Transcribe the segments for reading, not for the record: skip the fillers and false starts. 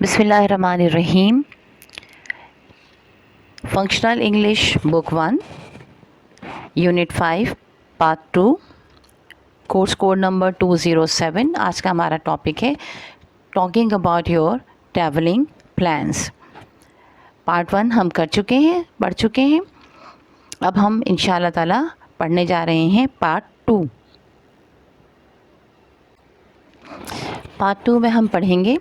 बिस्मिल्लाहिर्रहमानिर्रहीम। Functional English book 1 unit 5 part 2 course code number 207। आज का हमारा टॉपिक है talking about your travelling plans. Part 1 हम पढ़ चुके हैं। अब हम इंशाअल्लाह ताला पढ़ने जा रहे हैं पार्ट 2। पार्ट 2 में हम पढ़ेंगे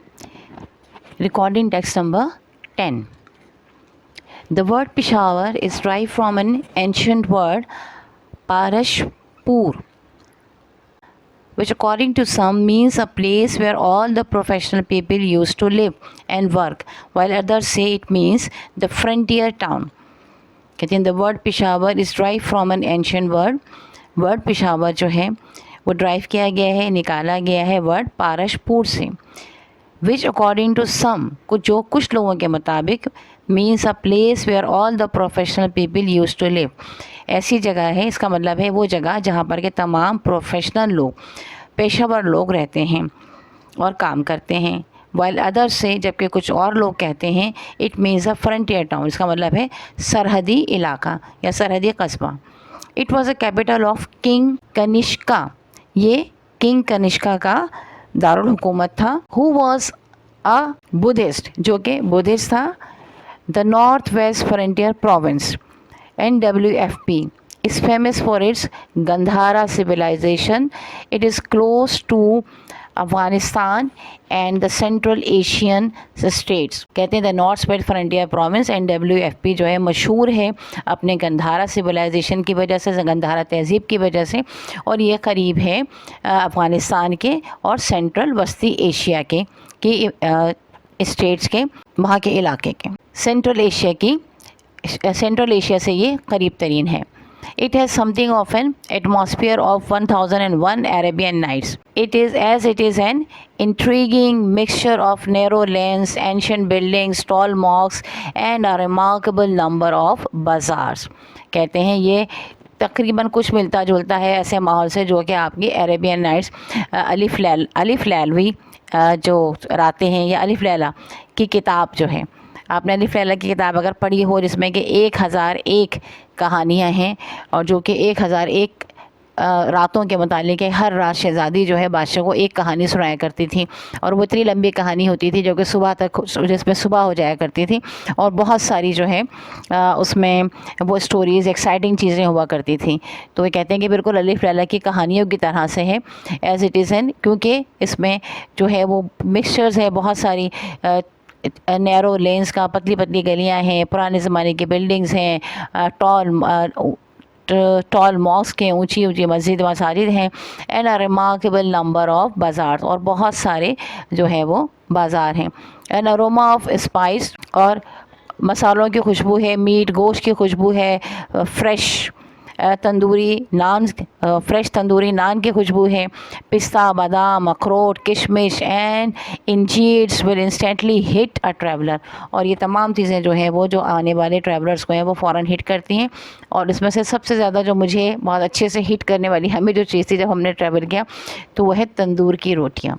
recording text number 10. The word Peshawar is derived from an ancient word Parashpur, which according to some means a place where all the professional people used to live and work, while others say it means the frontier town. कहते हैं the word Peshawar is derived from an ancient word. word Peshawar जो है वो drive किया गया है, निकाला गया है वर्ड पारसपुर से, विच अकॉर्डिंग टू सम कुछ लोगों के मुताबिक means a place where all the professional people use to live. ऐसी जगह है, इसका मतलब है वो जगह जहाँ पर के तमाम प्रोफेशनल लोग, पेशेवर लोग रहते हैं और काम करते हैं। वाइल अदर्स से जबकि कुछ और लोग कहते हैं it means a frontier town, इसका मतलब है सरहदी इलाका या सरहदी कस्बा। It was a capital of king Kanishka, ये किंग कनिष्का का दारुल हुकूमत था। हु वॉज अ बुद्धिस्ट, जो कि बुद्धिस्ट था। The north west frontier province NWFP is famous for its Gandhara civilization. It is close to Afghanistan and the central Asian states. कहते हैं the north west frontier province NWFP जो है मशहूर है अपने गंधारा सिविलाइजेशन की वजह से, गंधारा तहज़ीब की वजह से, और ये करीब है अफ़गानिस्तान के और सेंट्रल वस्ती एशिया के स्टेट्स के, वहाँ के इलाके के, सेंट्रल एशिया से ये करीब तरीन है। It has something of an atmosphere of 1001 Arabian Nights. It is an intriguing mixture of narrow lanes, ancient buildings, tall mosques and a remarkable number of bazaars. कहते हैं ये तकरीबन कुछ मिलता जुलता है ऐसे माहौल से जो कि आपकी अरेबियन नाइट्स, अलिफ लैलवी जो रातें हैं या अलिफ लैला की किताब जो है, आपने अलिफ लैला की किताब अगर पढ़ी हो जिसमें कि 1001 कहानियाँ हैं और जो कि 1001 रातों के मुतालिक है। हर रात शहज़ादी जो है बादशाह को एक कहानी सुनाया करती थी और वो इतनी लंबी कहानी होती थी जो कि सुबह तक, जिसमें सुबह हो जाया करती थी और बहुत सारी जो है उसमें वो स्टोरीज़, एक्साइटिंग चीज़ें हुआ करती थी। तो वो कहते हैं कि बिल्कुल अलिफ लैला की कहानियों की तरह से है एज़ इट इज़ एन, क्योंकि इसमें जो है वो मिक्सचर्स है, बहुत सारी नैरो लेंस का, पतली पतली गलियां हैं, पुराने ज़माने की बिल्डिंग्स हैं, टॉल मॉस्क हैं, ऊंची ऊंची मसाजिद हैं, and a remarkable number of बाज़ार, और बहुत सारे जो है वो बाज़ार हैं। एंड अरोमा ऑफ स्पाइस, और मसालों की खुशबू है, मीट गोश्त की खुशबू है, फ्रेश तंदूरी नान की खुशबू है, पिस्ता, बादाम, अखरोट, किशमिश and anjeers will instantly hit a traveller. और ये तमाम चीज़ें जो हैं वो जो आने वाले ट्रैवलर्स को हैं वो फ़ौरन हिट करती हैं। और इसमें से सबसे ज़्यादा जो मुझे बहुत अच्छे से हिट करने वाली हमें जो चीज़ थी जब हमने ट्रैवल किया तो वह है तंदूर की रोटियाँ।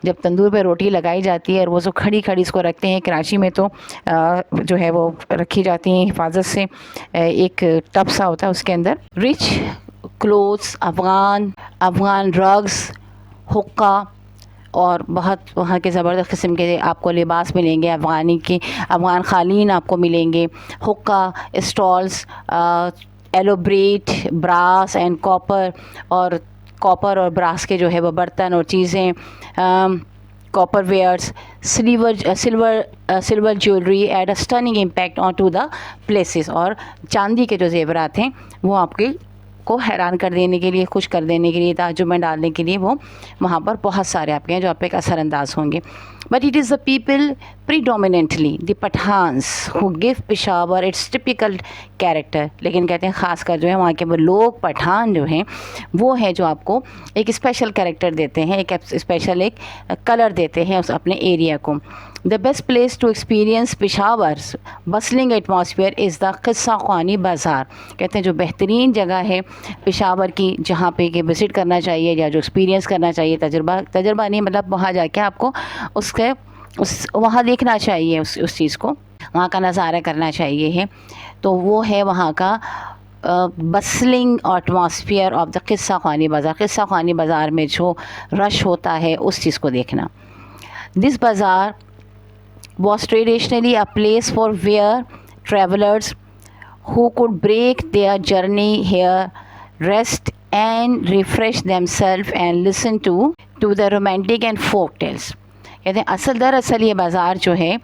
जब तंदूर पे रोटी लगाई जाती है और वो जो खड़ी खड़ी इसको रखते हैं, कराची में तो जो है वो रखी जाती हैं हिफाजत से, एक टब सा होता है उसके अंदर। रिच क्लोथ्स, अफ़गान ड्रग्स, हुक्का, और बहुत वहाँ के ज़बरदस्त किस्म के आपको लिबास मिलेंगे, अफ़गान क़ालीन आपको मिलेंगे, हुक्का stalls, elaborate brass and copper और ब्रास के जो है वो बर्तन और चीज़ें, copper wares, silver jewellery at a stunning impact on to the places, और चांदी के जो जेवरात हैं वो आपके को हैरान कर देने के लिए, खुश कर देने के लिए, ताज्जुब में डालने के लिए वो वहाँ पर बहुत सारे आपके हैं जो आप पे असरअंदाज होंगे। But it is the people predominantly the Pathans who give Peshawar it's typical character. लेकिन कहते हैं ख़ासकर जो है वहाँ के वो लोग पठान जो हैं वो हैं जो आपको एक स्पेशल कैरेक्टर देते हैं, एक स्पेशल एक कलर देते हैं उस अपने एरिया को। The best place to experience Peshawar's bustling atmosphere is the Qissa Khwani बाज़ार। कहते हैं जो बेहतरीन जगह है पेशावर की जहाँ पे कि विज़िट करना चाहिए या जो एक्सपीरियंस करना चाहिए, तजर्बा नहीं मतलब वहाँ जाके आपको उसके उस वहाँ देखना चाहिए उस चीज़ को, वहाँ का नज़ारा करना चाहिए है। तो वो है वहाँ का bustling atmosphere of the Qissa Khwani बाज़ार। किस्सा ख़ानी बाज़ार में जो रश होता है उस चीज़ को देखना। दिस बाज़ार was traditionally a place for where travelers who could break their journey here, rest and refresh themselves and listen to the romantic and folk tales। कहते हैं असल दरअसल ये बाज़ार जो है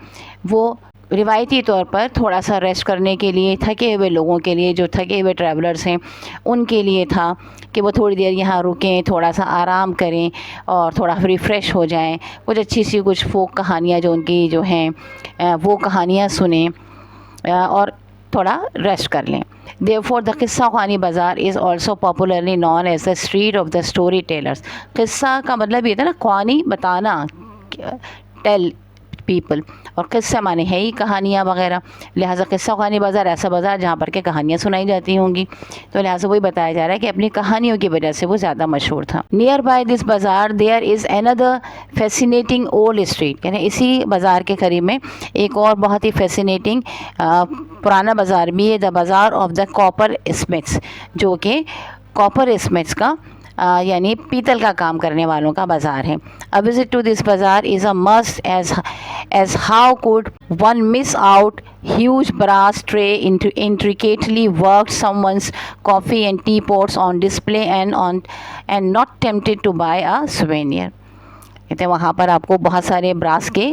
वो रिवायती तौर पर थोड़ा सा रेस्ट करने के लिए, थके हुए लोगों के लिए, जो थके हुए ट्रैवलर्स हैं उनके लिए था कि वो थोड़ी देर यहाँ रुकें, थोड़ा सा आराम करें और थोड़ा रिफ़्रेश हो जाएं, कुछ अच्छी सी कुछ फोक कहानियाँ जो उनकी जो हैं वो कहानियाँ सुनें और थोड़ा रेस्ट कर लें। Therefore, the किस्सा ख़ानी बाज़ार is also popularly known as the street of the story tellers। किस्सा का मतलब ये था ना, ख़ानी बताना, टेल पीपल, और किस्सा माने है ही कहानियाँ वगैरह, लिहाजा किस्सा ख़ानी बाज़ार ऐसा बाज़ार जहाँ पर के कहानियाँ सुनाई जाती होंगी, तो लिहाजा वही बताया जा रहा है कि अपनी कहानियों की वजह से वो ज़्यादा मशहूर था। Near by this bazaar there is another fascinating old street. यानी इसी बाज़ार के करीब में एक और बहुत ही फैसिनेटिंग पुराना बाज़ार भी है, द बाज़ार ऑफ द कॉपर स्मिथ्स, जो कि कॉपर स्मिथ्स का यानी पीतल का काम करने वालों का बाज़ार है। अ विज़िट टू दिस बाज़ार is a must as how could one miss out huge brass tray into intricately worked someone's coffee and teapots on display and not tempted to buy a souvenir। कहते हैं वहाँ पर आपको बहुत सारे brass के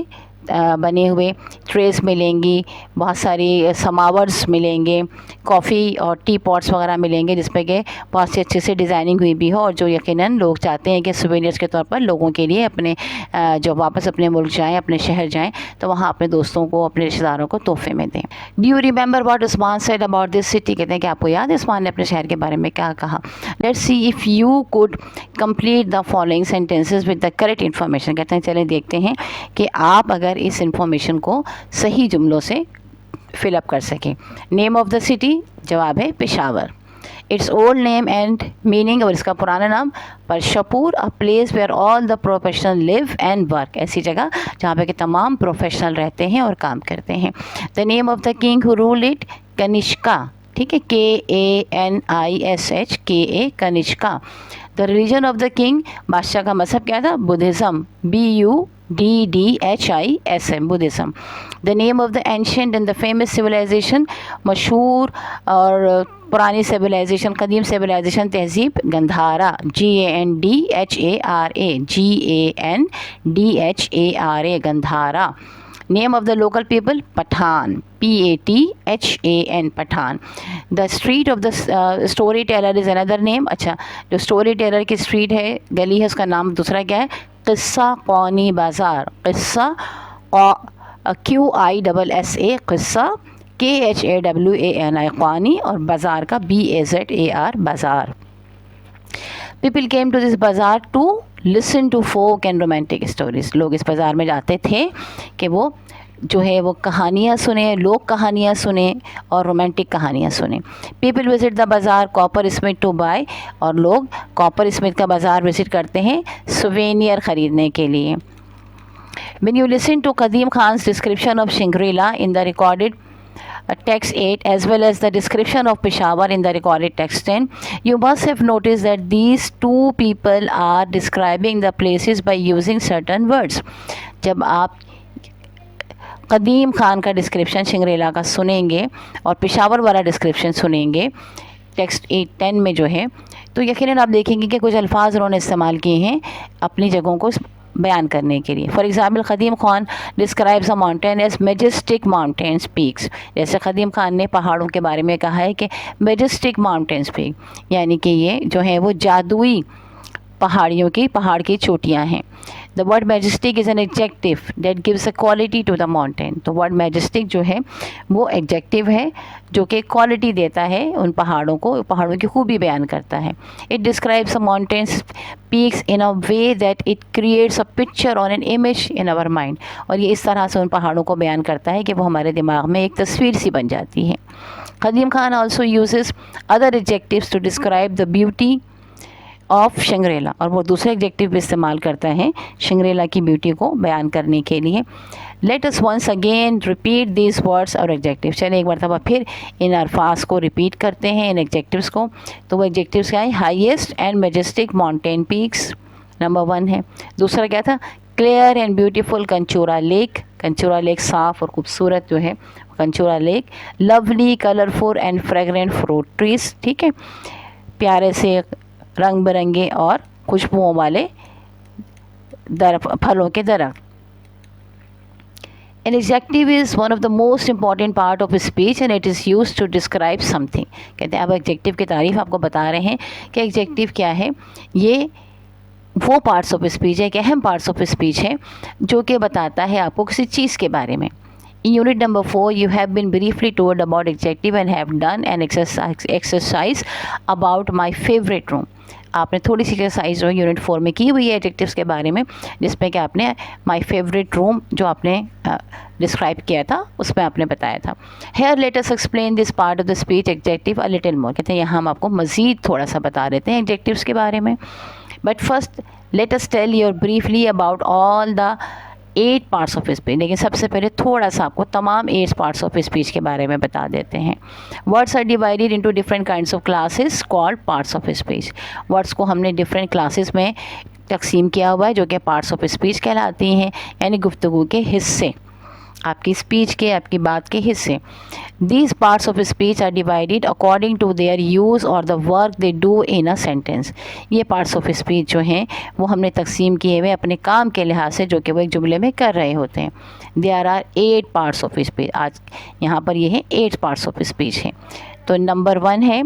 बने हुए ट्रेस मिलेंगी, बहुत सारी समावर्स मिलेंगे, कॉफ़ी और टी पॉट्स वगैरह मिलेंगे जिसपे कि बहुत सी अच्छे से डिज़ाइनिंग हुई भी हो, और जो यकीनन लोग चाहते हैं कि सुवेनियर्स के तौर पर लोगों के लिए अपने जो वापस अपने मुल्क जाएं, अपने शहर जाएं, तो वहाँ अपने दोस्तों को, अपने रिश्तेदारों को तोहफे में दें। Do you remember what Usman said about this city. कहते हैं कि आपको याद है उस्मान ने अपने शहर के बारे में क्या कहा। Let's see if you could complete the following sentences with the correct information. कहते हैं चलें देखते हैं कि आप अगर इस इंफॉर्मेशन को सही जुमलों से फिलअप कर सकें। नेम ऑफ द सिटी, जवाब है Peshawar. It's old name and meaning, और इसका पुराना नाम Parashpur, a place where all the professional live and work, ऐसी जगह जहाँ पे कि तमाम प्रोफेशनल रहते हैं और काम करते हैं। The name of the king who ruled it, Kanishka, ठीक है, KANISH, KA, Kanishka. The religion of the king, बादशाह का मजहब क्या था, Buddhism, BUDDHISM, Buddhism. The name of the ancient and the famous civilization, मशहूर और पुरानी सिविलाइजेशन, कदीम सिविलाइजेशन तहजीब, Gandhara, GANDHARA, Gandhara. Name of the local people, Pathan, PATHAN, Pathan. The street of the storyteller is another name. अच्छा, जो स्टोरी टेलर की street है, गली है, उसका नाम दूसरा क्या है, किस्सा ख़ानी बाज़ार। किस्सा QISSA, किस्सा KHAWANI, ख़ानी, और बाज़ार का BAZAR, bazaar. People came to this bazaar to listen to folk and romantic stories. लोग इस बाज़ार में जाते थे कि वो जो है वो कहानियाँ सुने, लोक कहानियाँ सुने और रोमांटिक कहानियाँ सुने। पीपल विज़िट द बाज़ार कॉपर स्मिथ टू बाय, और लोग कॉपर स्मिथ का बाज़ार विज़िट करते हैं सुवेनियर ख़रीदने के लिए। When you listen to Qadim Khan's description of Shangri-La in the recorded text 8 as well as the description of Peshawar in the recorded text 10, you must have noticed that these two people are describing the places by using certain words। जब आप कदीम खान का description शिंगरेला का सुनेंगे और पेशावर वाला description सुनेंगे text 8-10 में जो है, तो यकीनन आप देखेंगे कि कुछ अल्फाज उन्होंने इस्तेमाल किए हैं अपनी जगहों को बयान करने के लिए। For example, Khadim Khan describes a mountain as majestic mountains peaks. जैसे ख़दीम खान ने पहाड़ों के बारे में कहा है कि मेजेस्टिक माउंटेन्स पीक, यानी कि ये जो है वो जादुई पहाड़ की चोटियाँ हैं। The word majestic is an adjective that gives a quality to the mountain. तो वर्ड मैजेस्टिक जो है वो एडजेक्टिव है जो कि क्वालिटी देता है उन पहाड़ों को, पहाड़ों की खूबी बयान करता है। It describes a mountains peaks in a way that it creates a picture on an image in our mind. और ये इस तरह से उन पहाड़ों को बयान करता है कि वो हमारे दिमाग में एक तस्वीर सी बन जाती है। Qadim Khan also uses other adjectives to describe the beauty of Shangrila, और वो दूसरे एडजेक्टिव भी इस्तेमाल करता है शंग्रेला की ब्यूटी को बयान करने के लिए। Let us once again repeat this words और एडजेक्टिव। चलिए एक मरतबा फिर इन अल्फाज को रिपीट करते हैं, इन एडजेक्टिव्स को। तो वो एडजेक्टिव्स क्या है? Highest and majestic mountain peaks number 1 है। दूसरा क्या था? Clear and beautiful Kachura lake, Kachura lake साफ़ और खूबसूरत जो है Kachura lake. Lovely colourful and fragrant fruit trees, ठीक है, प्यारे से रंग बिरंगे और खुशबुओं वाले फलों के दरख्त। An adjective is one of the most important part of speech and it is used to describe something। कहते हैं अब एडजेक्टिव की तारीफ आपको बता रहे हैं कि एडजेक्टिव क्या है। ये वो पार्ट्स ऑफ स्पीच है, एक अहम पार्ट्स ऑफ स्पीच है जो कि बताता है आपको किसी चीज़ के बारे में। In unit number 4, you have been briefly told about adjective and have done an exercise about my favorite room। आपने थोड़ी सी एक्सरसाइज जो यूनिट 4 में की हुई है एडजेक्टिव्स के बारे में, जिसमें कि आपने माय फेवरेट रूम जो आपने डिस्क्राइब किया था उसमें आपने बताया था। Here let us explain this part of the speech adjective a little more. कहते हैं यहाँ हम आपको मज़ीद थोड़ा सा बता देते हैं एडजेक्टिव्स के बारे में। But first let us tell you briefly about all the 8 parts of speech. लेकिन सबसे पहले थोड़ा सा आपको तमाम 8 पार्ट्स ऑफ स्पीच के बारे में बता देते हैं। Words are divided into different kinds of classes called parts of speech. Words को हमने डिफरेंट क्लासेस में तकसीम किया हुआ है जो कि पार्ट्स ऑफ स्पीच कहलाती हैं, यानी गुफ्तगू के हिस्से, आपकी स्पीच के, आपकी बात के हिस्से। These parts of speech are divided according to their use और the work they do in a sentence. ये पार्ट्स ऑफ स्पीच जो हैं वो हमने तकसीम किए हुए अपने काम के लिहाज से जो कि वो एक जुमले में कर रहे होते हैं। There are 8 parts of speech. आज यहाँ पर ये है 8 पार्ट्स ऑफ स्पीच हैं। तो नंबर 1 है,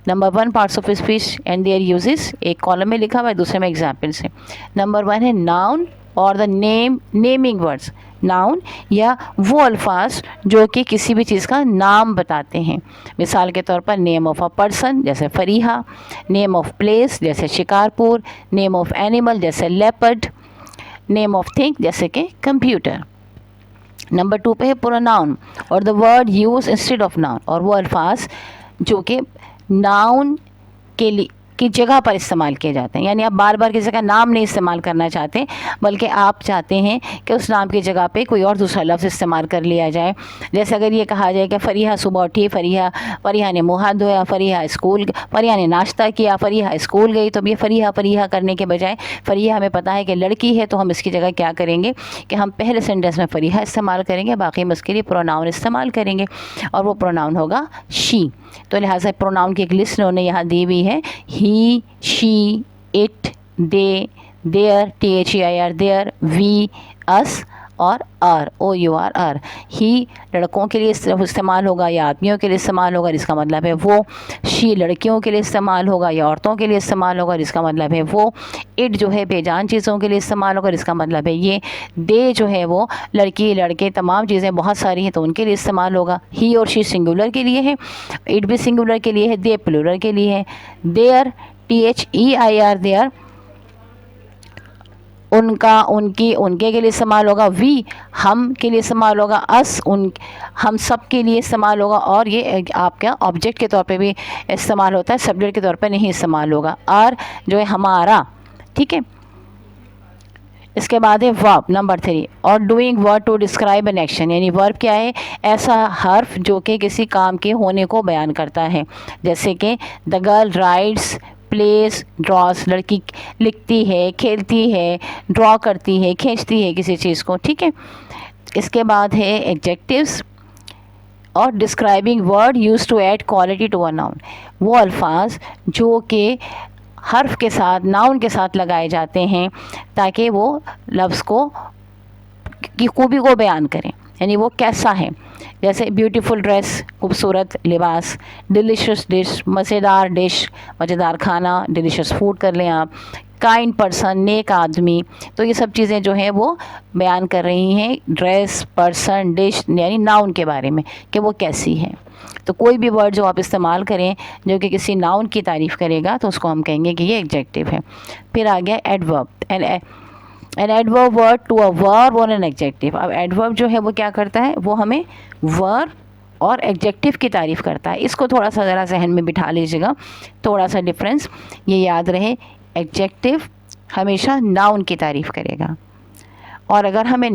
number 1 parts of speech and there uses, एक कॉलम में लिखा हुआ है, दूसरे में एग्जाम्पल्स है। नंबर 1 है नाउन और द नेमिंग वर्ड्स। नाउन या वो अल्फाज जो कि किसी भी चीज़ का नाम बताते हैं। मिसाल के तौर पर नेम ऑफ अ पर्सन जैसे फरीहा, नेम ऑफ प्लेस जैसे शिकारपुर, नेम ऑफ एनिमल जैसे लेपर्ड, नेम ऑफ थिंग जैसे कि कंप्यूटर। नंबर 2 पे है प्रोनाउन और the word use instead of noun, और वो अल्फाज जो कि नाउन के लिए की जगह पर इस्तेमाल किए जाते हैं। यानी आप बार बार किसी का नाम नहीं इस्तेमाल करना चाहते, बल्कि आप चाहते हैं कि उस नाम की जगह पे कोई और दूसरा लफ्ज़ इस्तेमाल कर लिया जाए। जैसे अगर ये कहा जाए कि फ़रीहा सुबह उठी, फ़रीहा ने मुँह हाथ धोया, फ़रीहा ने नाश्ता किया, फ़रीहा स्कूल गई, तो ये फ़रीहा करने के बजाय फ़रीहा हमें पता है कि लड़की है, तो हम इसकी जगह क्या करेंगे कि हम पहले सेंटेंस में फ़रीहा इस्तेमाल करेंगे, बाकी हम उसके लिए प्रोनाउन इस्तेमाल करेंगे और वो प्रोनाउन होगा शी। तो लिहाजा प्रोनाउन की एक लिस्ट उन्होंने यहाँ दी हुई है। He, she, it, they, there, THEIR there, we, us और आर, OUR आर। ही लड़कों के लिए इस्तेमाल होगा या आदमियों के लिए इस्तेमाल होगा, जिसका मतलब है वो। शी लड़कियों के लिए इस्तेमाल होगा या औरतों के लिए इस्तेमाल होगा, जिसका मतलब है वो। इट जो है बेजान चीज़ों के लिए इस्तेमाल होगा, जिसका मतलब है ये। दे जो है वो लड़की लड़के तमाम चीज़ें बहुत सारी हैं तो उनके लिए इस्तेमाल होगा। ही और शी सिंगुलर के लिए है, इट भी सिंगुलर के लिए है, दे प्लूरल के लिए है। देयर, THEIR देयर उनका, उनकी, उनके के लिए इस्तेमाल होगा। वी हम के लिए इस्तेमाल होगा। अस हम सब के लिए इस्तेमाल होगा, और ये आपका ऑब्जेक्ट के तौर पे भी इस्तेमाल होता है, सब्जेक्ट के तौर पे नहीं इस्तेमाल होगा। आर जो है हमारा, ठीक है। इसके बाद है वर्ब नंबर 3 और doing word to describe an action. यानी वर्ब क्या है? ऐसा हर्फ जो कि किसी काम के होने को बयान करता है। जैसे कि द गर्ल राइड्स, प्लेस, ड्रॉस, लड़की लिखती है, खेलती है, ड्रॉ करती है, खींचती है किसी चीज़ को, ठीक है। इसके बाद है एडजेक्टिव्स और describing word use to add quality to a noun. वो अल्फाज जो कि हर्फ के साथ, नाउन के साथ लगाए जाते हैं ताकि वो लफ्ज़ को की खूबी को बयान करें, यानी वो कैसा है। जैसे ब्यूटीफुल ड्रेस, खूबसूरत लिबास, डिलीशियस डिश, मज़ेदार डिश, मज़ेदार खाना, डिलीशियस फूड कर लें आप, काइंड पर्सन, नेक आदमी। तो ये सब चीज़ें जो हैं वो बयान कर रही हैं ड्रेस, पर्सन, डिश, यानी नाउन के बारे में कि वो कैसी है। तो कोई भी वर्ड जो आप इस्तेमाल करें जो कि किसी नाउन की तारीफ़ करेगा तो उसको हम कहेंगे कि ये एडजेक्टिव है। फिर आ गया adverb. An adverb word to a verb और एन एडजेक्टिव। अब एडवर्ब जो है वो क्या करता है? वो हमें वर्ब और एडजेक्टिव की तारीफ़ करता है। इसको थोड़ा सा ज़रा जहन में बिठा लीजिएगा, थोड़ा सा डिफरेंस ये याद रहे। एडजेक्टिव हमेशा नाउन की तारीफ़ करेगा, और अगर हमें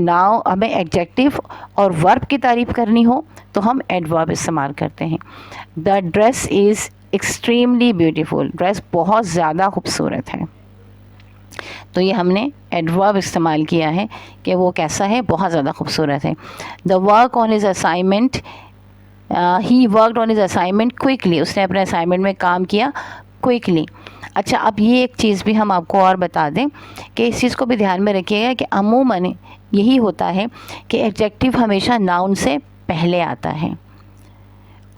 एडजेक्टिव और वर्ब की तारीफ़ करनी हो तो हम एडवर्ब इस्तेमाल करते हैं। The dress is extremely beautiful, dress बहुत ज़्यादा खूबसूरत है। तो ये हमने एडवर्ब इस्तेमाल किया है कि वो कैसा है, बहुत ज़्यादा खूबसूरत है। The work on his assignment, he worked on his assignment quickly, उसने अपने असाइनमेंट में काम किया क्विकली। अच्छा, अब ये एक चीज़ भी हम आपको और बता दें कि इस चीज़ को भी ध्यान में रखिएगा कि अमूमन यही होता है कि एडजेक्टिव हमेशा नाउन से पहले आता है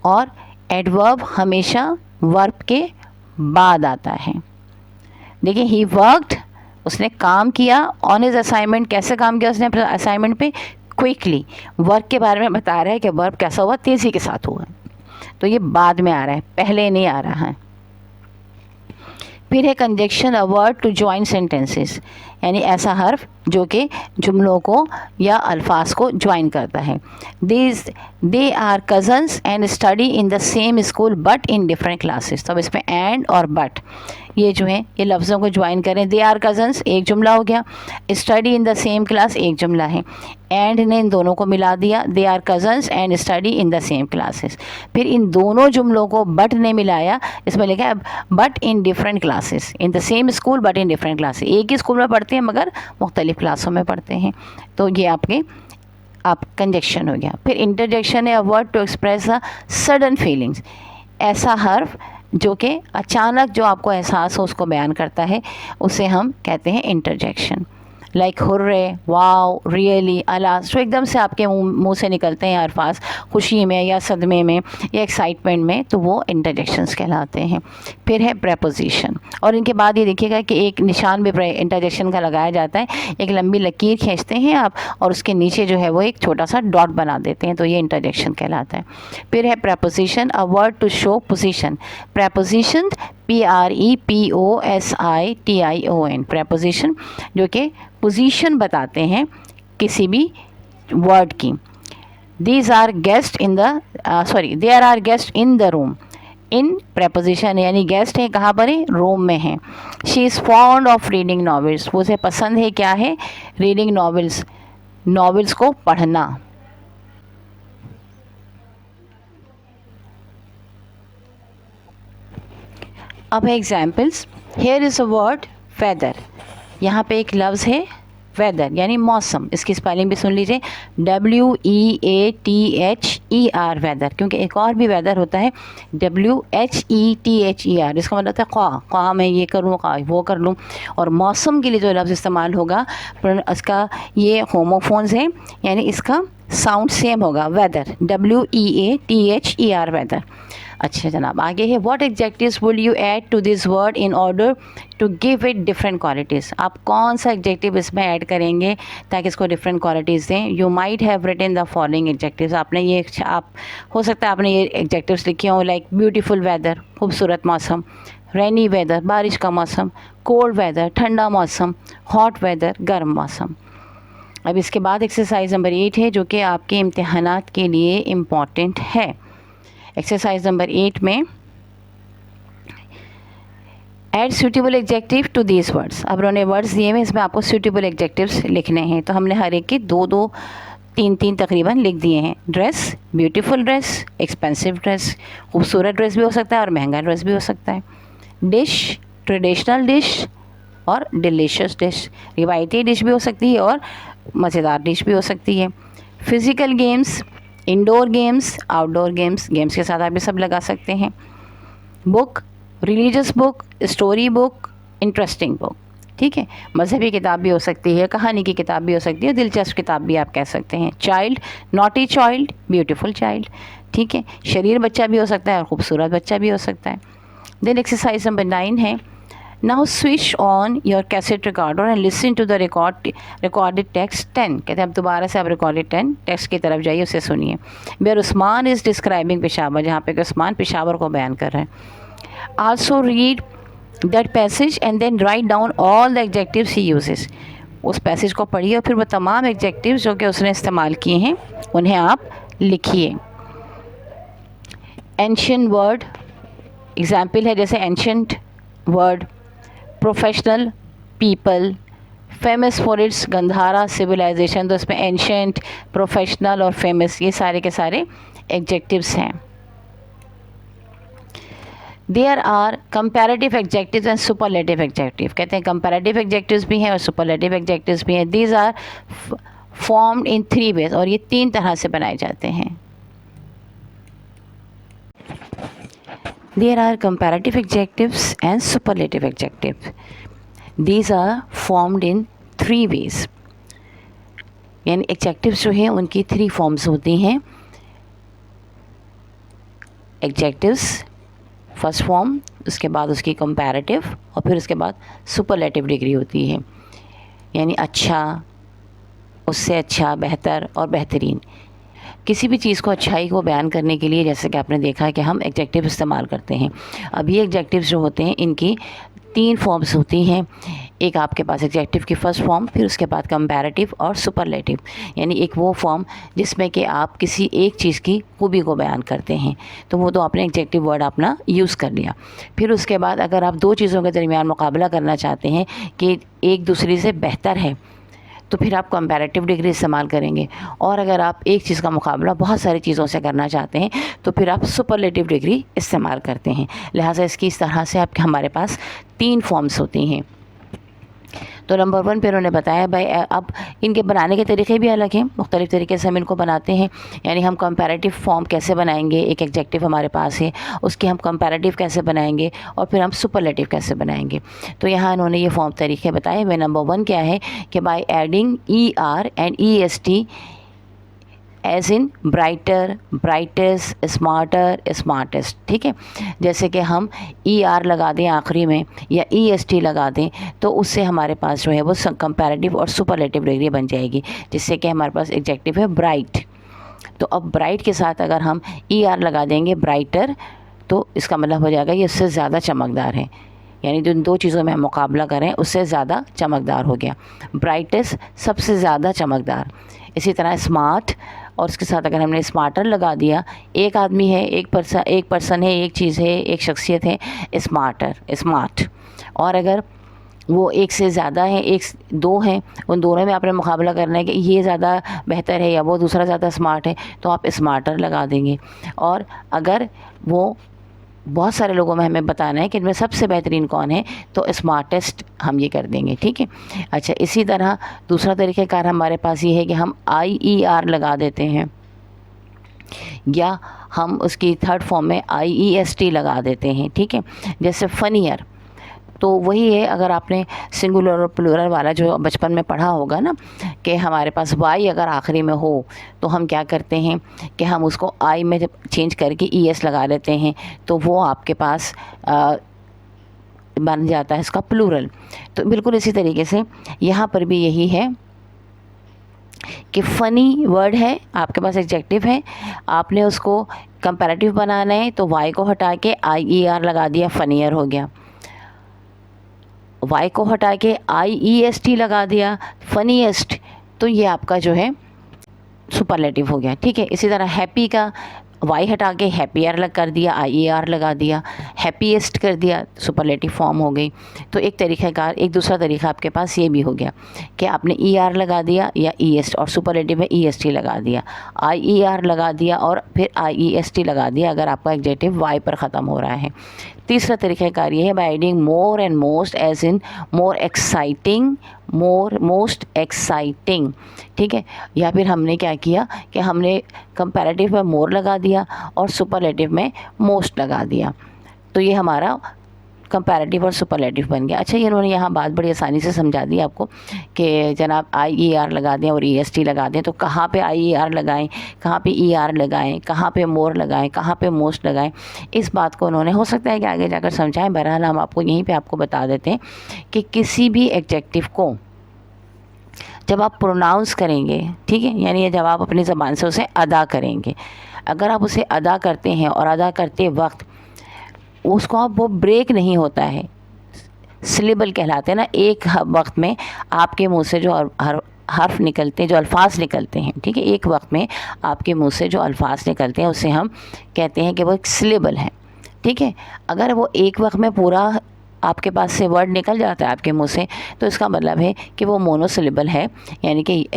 और एडवर्ब हमेशा वर्ब के बाद आता है। देखिए, ही वर्कड, उसने काम किया, ऑन हिज असाइनमेंट, कैसे काम किया उसने अपने असाइनमेंट पे, क्विकली। वर्क के बारे में बता रहा है कि वर्क कैसा हुआ, तेज़ी के साथ हुआ, तो ये बाद में आ रहा है, पहले नहीं आ रहा है। फिर है conjunction, a word to join sentences, यानी ऐसा हर्फ जो कि जुमलों को या अल्फाज को ज्वाइन करता है। They are cousins and study in the same school but in different classes. तो अब इसमें एंड और बट ये जो है ये लफ्ज़ों को ज्वाइन करें। दे आर कज़न्स एक जुमला हो गया, study in the same class एक जुमला है, एंड ने इन दोनों को मिला दिया, they are cousins and study in the same classes. फिर इन दोनों जुमलों को बट ने मिलाया, इसमें लिखा है but in different classes, in the same school but in different classes, एक ही स्कूल में पढ़ते हैं मगर मुख्तलिफ क्लासों में पढ़ते हैं। तो ये आप कंजक्शन हो गया। फिर इंटरजेक्शन है, a word to express a sudden feelings, ऐसा हर्फ जो कि अचानक जो आपको एहसास हो उसको बयान करता है, उसे हम कहते हैं interjection. Like hurray, wow, really, alas, जो एकदम से आपके मुंह से निकलते हैं अल्फाज खुशी में या सदमे में या एक्साइटमेंट में, तो वो इंटरजेक्शंस कहलाते हैं। फिर है प्रेपोजिशन, और इनके बाद ये देखिएगा कि एक निशान भी इंटरजेक्शन का लगाया जाता है, एक लंबी लकीर खींचते हैं आप और उसके नीचे जो है वो एक छोटा सा डॉट बना देते हैं, तो ये इंटरजेक्शन कहलाता है। फिर है preposition, a word to show position, preposition PREPOSITION, preposition जो कि पोजीशन बताते हैं किसी भी वर्ड की। They are guest in the room, in preposition यानी गेस्ट है कहाँ पर है, रूम में है। She is fond of reading novels, उसे पसंद है क्या है, रीडिंग नॉवेल्स, नॉवेल्स को पढ़ना। अब है examples, here is a word weather, यहाँ पे एक लफ्ज़ है वेदर यानी मौसम, इसकी स्पेलिंग भी सुन लीजिए, WEATHER वेदर, क्योंकि एक और भी वेदर होता है WHETHER, इसका मतलब होता है ख्वाह मैं ये करूँ, ख्वाह वो कर लूँ। और मौसम के लिए जो लफ्ज़ इस्तेमाल होगा इसका ये होमोफोन्स है, यानी इसका साउंड सेम होगा, वेदर, WEATHER वेदर। अच्छा जनाब, आगे है, what adjectives will you add to this word in order to give it different qualities, आप कौन सा एडजेक्टिव इसमें ऐड करेंगे ताकि इसको डिफरेंट क्वालिटीज़ दें। You might have written the following adjectives, आपने ये आप हो सकता है आपने ये एडजेक्टिव्स लिखे हों, लाइक ब्यूटीफुल वेदर, खूबसूरत मौसम, रेनी वेदर, बारिश का मौसम, कोल्ड वेदर, ठंडा मौसम, हॉट वेदर, गर्म मौसम। अब इसके बाद एक्सरसाइज नंबर 8 है जो कि आपके इम्तिहानात के लिए इम्पॉर्टेंट है। एक्सरसाइज नंबर 8 में add suitable adjective to these words, अब उन्होंने वर्ड्स दिए हुए, इसमें आपको सूटेबल एडजेक्टिव्स लिखने हैं, तो हमने हर एक के 2-2 3-3 तकरीबन लिख दिए हैं। Dress, beautiful dress, expensive dress, खूबसूरत ड्रेस भी हो सकता है और महंगा ड्रेस भी हो सकता है। डिश, ट्रेडिशनल डिश और डिलीशियस डिश, रिवायती डिश भी हो सकती है और मज़ेदार डिश भी हो सकती है। Physical games, indoor games, outdoor games, games के साथ आप ये सब लगा सकते हैं। Book, religious book, story book, interesting book, ठीक है। मजहबी किताब भी हो सकती है, कहानी की किताब भी हो सकती है, दिलचस्प किताब भी आप कह सकते हैं। Child, naughty child, beautiful child, ठीक है। शरीर बच्चा भी हो सकता है और ख़ूबसूरत बच्चा भी हो सकता है। देन एक्सरसाइज नंबर 9 है, now switch on your cassette recorder and listen to the recorded text 10, कहते हैं अब दोबारा से आप रिकॉर्डेड 10 टेक्स्ट की तरफ जाइए, उसे सुनिए। Where Usman is describing Peshawar, जहाँ पे उस्मान पेशावर को बयान कर रहे हैं। Also read that passage and then write down all the adjectives he uses, उस पैसेज को पढ़िए और फिर वो तमाम एडजेक्टिव्स जो कि उसने इस्तेमाल किए हैं उन्हें आप लिखिए। एंशिएंट वर्ड, एग्जाम्पल है जैसे ancient word, professional people, famous for its Gandhara civilisation, तो इसमें एंशेंट, प्रोफेशनल और फेमस ये सारे के सारे एडजेक्टिव्स हैं. There are comparative adjectives and superlative adjective. कहते हैं कंपैरेटिव एडजेक्टिव्स भी हैं और सुपरलेटिव एडजेक्टिव्स भी हैं. These are formed in 3 ways, और ये 3 तरह से बनाए जाते हैं. There are comparative adjectives and superlative adjective. These are formed in 3 ways. यानी एडजेक्टिव्स जो हैं उनकी 3 फॉर्म्स होती हैं. एडजेक्टिव्स फर्स्ट फॉर्म, उसके बाद उसकी कंपैरेटिव, और फिर उसके बाद सुपरलेटिव डिग्री होती है. यानी अच्छा, उससे अच्छा, बेहतर और बेहतरीन. किसी भी चीज़ को, अच्छाई को बयान करने के लिए जैसे कि आपने देखा है कि हम एडजेक्टिव इस्तेमाल करते हैं. अब ये एडजेक्टिव्स जो होते हैं इनकी 3 फॉर्म्स होती हैं. एक आपके पास एडजेक्टिव की फर्स्ट फॉर्म, फिर उसके बाद कंपैरेटिव और सुपरलेटिव. यानी एक वो फॉर्म जिसमें कि आप किसी एक चीज़ की खूबी को बयान करते हैं, तो वो तो आपने एडजेक्टिव वर्ड अपना यूज़ कर लिया. फिर उसके बाद अगर आप 2 चीज़ों के दरमियान मुकाबला करना चाहते हैं कि एक दूसरे से बेहतर है, तो फिर आप कंपैरेटिव डिग्री इस्तेमाल करेंगे. और अगर आप एक चीज़ का मुकाबला बहुत सारी चीज़ों से करना चाहते हैं तो फिर आप सुपरलेटिव डिग्री इस्तेमाल करते हैं. लिहाजा इसकी इस तरह से आपके हमारे पास 3 फॉर्म्स होती हैं. तो नंबर 1 पे उन्होंने बताया भाई अब इनके बनाने के तरीके भी अलग हैं, मुख्तलिफ़ तरीके से हम इनको बनाते हैं. यानी हम कंपैरेटिव फॉर्म कैसे बनाएंगे, एक एडजेक्टिव हमारे पास है उसकी हम कंपैरेटिव कैसे बनाएंगे, और फिर हम सुपरलेटिव कैसे बनाएंगे. तो यहाँ इन्होंने ये फॉर्म तरीके बताए हुए. नंबर 1 क्या है कि by adding ER and EST as in brighter, brightest, smarter, smartest. ठीक है, जैसे कि हम ER लगा दें आखिरी में या EST लगा दें तो उससे हमारे पास जो है वो कंपैरेटिव और सुपरलेटिव डिग्री बन जाएगी. जिससे कि हमारे पास एडजेक्टिव है ब्राइट, तो अब ब्राइट के साथ अगर हम ER लगा देंगे ब्राइटर, तो इसका मतलब हो जाएगा ये उससे ज़्यादा चमकदार है. यानी जो 2 चीज़ों में हम मुकाबला करें उससे ज़्यादा चमकदार हो गया. ब्राइटेस्ट सबसे ज़्यादा चमकदार. इसी तरह स्मार्ट, और उसके साथ अगर हमने स्मार्टर लगा दिया, एक आदमी है, एक पर्सन है, एक चीज़ है, एक शख्सियत है, स्मार्टर, स्मार्ट. और अगर वो एक से ज़्यादा है, 2 हैं, उन दोनों में आपने मुकाबला करना है कि ये ज़्यादा बेहतर है या वो दूसरा ज़्यादा स्मार्ट है, तो आप स्मार्टर लगा देंगे. और अगर वो बहुत सारे लोगों में हमें बताना है कि इनमें सबसे बेहतरीन कौन है, तो स्मार्टेस्ट हम ये कर देंगे. ठीक है. अच्छा, इसी तरह दूसरा तरीक़ाकार हमारे पास ये है कि हम IER लगा देते हैं, या हम उसकी थर्ड फॉर्म में IEST लगा देते हैं. ठीक है, जैसे फनियर, तो वही है. अगर आपने सिंगुलर और प्लूरल वाला जो बचपन में पढ़ा होगा ना, कि हमारे पास Y अगर आखिरी में हो तो हम क्या करते हैं कि हम उसको I में चेंज करके ES लगा लेते हैं, तो वो आपके पास बन जाता है इसका प्लूरल. तो बिल्कुल इसी तरीके से यहाँ पर भी यही है कि फ़नी वर्ड है, आपके पास एडजेक्टिव है, आपने उसको कंपैरेटिव बनाना है तो Y को हटा के IER लगा दिया, फनियर हो गया. Y को हटा के IEST लगा दिया, फनीएस्ट, तो ये आपका जो है सुपरलेटिव हो गया. ठीक है. इसी तरह हैप्पी का Y हटा के हैप्पियर लग कर दिया, IER लगा दिया, हैप्पीएस्ट कर दिया, सुपरलेटिव फॉर्म हो गई. तो एक तरीक़ाकार, एक दूसरा तरीक़ा आपके पास ये भी हो गया कि आपने ER लगा दिया या EST, और सुपरलेटिव में EST लगा दिया, IER लगा दिया और फिर IEST लगा दिया अगर आपका एडजेक्टिव Y पर ख़त्म हो रहा है. तीसरा तरीक़ाकार ये है by adding more and most as in more exciting, more, most exciting. ठीक है. या फिर हमने क्या किया कि हमने कंपैरेटिव में मोर लगा दिया और सुपरलेटिव में मोस्ट लगा दिया, तो ये हमारा कंपैरेटिव और सुपरलेटिव बन गया. अच्छा, ये इन्होंने यहाँ बात बड़ी आसानी से समझा दी आपको कि जनाब IER लगा दें और EST लगा दें, तो कहाँ पे IER लगाएं, कहाँ पे ER लगाएं, कहाँ पे मोर लगाएं, कहाँ पे मोस्ट लगाएं. इस बात को उन्होंने हो सकता है कि आगे जाकर समझाएं. बहरहाल हम आपको यहीं पे आपको बता देते हैं कि किसी भी एडजेक्टिव को जब आप प्रोनाउंस करेंगे, ठीक है, यानी जब आप अपनी ज़बान से उसे अदा करेंगे, अगर आप उसे अदा करते हैं और अदा करते वक्त उसको आप वो ब्रेक नहीं होता है, सिलेबल कहलाते हैं ना, एक वक्त में आपके मुंह से जो हर्फ निकलते हैं, जो अल्फाज निकलते हैं, ठीक है, एक वक्त में आपके मुंह से जो अल्फाज निकलते हैं उसे हम कहते हैं कि वो एक सिलेबल है. ठीक है. अगर वो एक वक्त में पूरा आपके पास से वर्ड निकल जाता है आपके मुंह से, तो इसका मतलब है कि वो मोनोसिलेबल है, यानी कि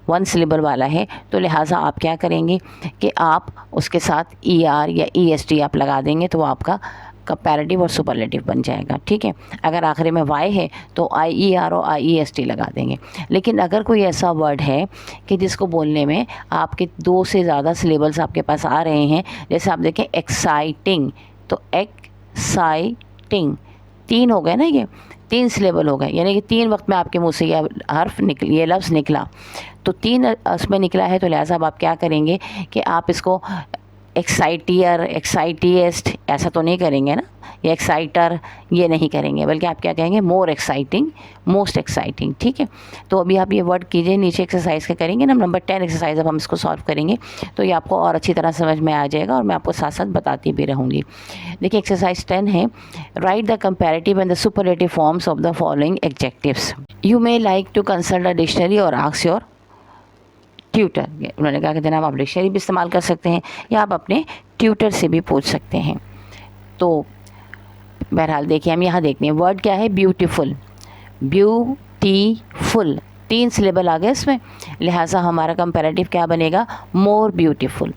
वन सिलेबल वाला है। तो लिहाजा आप क्या करेंगे कि आप उसके साथ ER या EST आप लगा देंगे, तो वो आपका कंपैरेटिव और सुपरलेटिव बन जाएगा। ठीक है, अगर आखिरी में Y है तो IER और IEST लगा देंगे। लेकिन अगर कोई ऐसा वर्ड है कि जिसको बोलने में आपके 2 से ज़्यादा सिलेबल्स आपके पास आ रहे हैं, जैसे आप देखें एक्साइटिंग, तो एक्साइटिंग 3 हो गए ना, ये 3 सिलेबल हो गए, यानी कि 3 वक्त में आपके मुंह से ये हर्फ निकल, ये लफ्ज़ निकला, तो 3 उसमें निकला है। तो लिहाजा आप क्या करेंगे कि आप इसको एक्साइटियर, एक्साइटिएस्ट ऐसा तो नहीं करेंगे ना, या एक्साइटर ये नहीं करेंगे, बल्कि आप क्या कहेंगे मोर एक्साइटिंग, मोस्ट एक्साइटिंग। ठीक है, तो अभी आप ये वर्ड कीजिए, नीचे एक्सरसाइज का करेंगे ना, नंबर 10 एक्सरसाइज अब हम इसको सॉल्व करेंगे, तो ये आपको और अच्छी तरह समझ में आ जाएगा और मैं आपको साथ साथ बताती भी रहूँगी। देखिए एक्सरसाइज 10 है, write the comparative and the superlative forms of the following adjectives. You may like to consult a dictionary और आस्क योर ट्यूटर। उन्होंने कहा कि जनाब आप डिक्शनरी भी इस्तेमाल कर सकते हैं या आप अपने ट्यूटर से भी पूछ सकते हैं। तो बहरहाल देखिए हम यहाँ देखते हैं वर्ड क्या है, ब्यूटीफुल, ब्यूटीफुल 3 सिलेबल आ गए इसमें, लिहाजा हमारा कंपैरेटिव क्या बनेगा, मोर ब्यूटीफुल,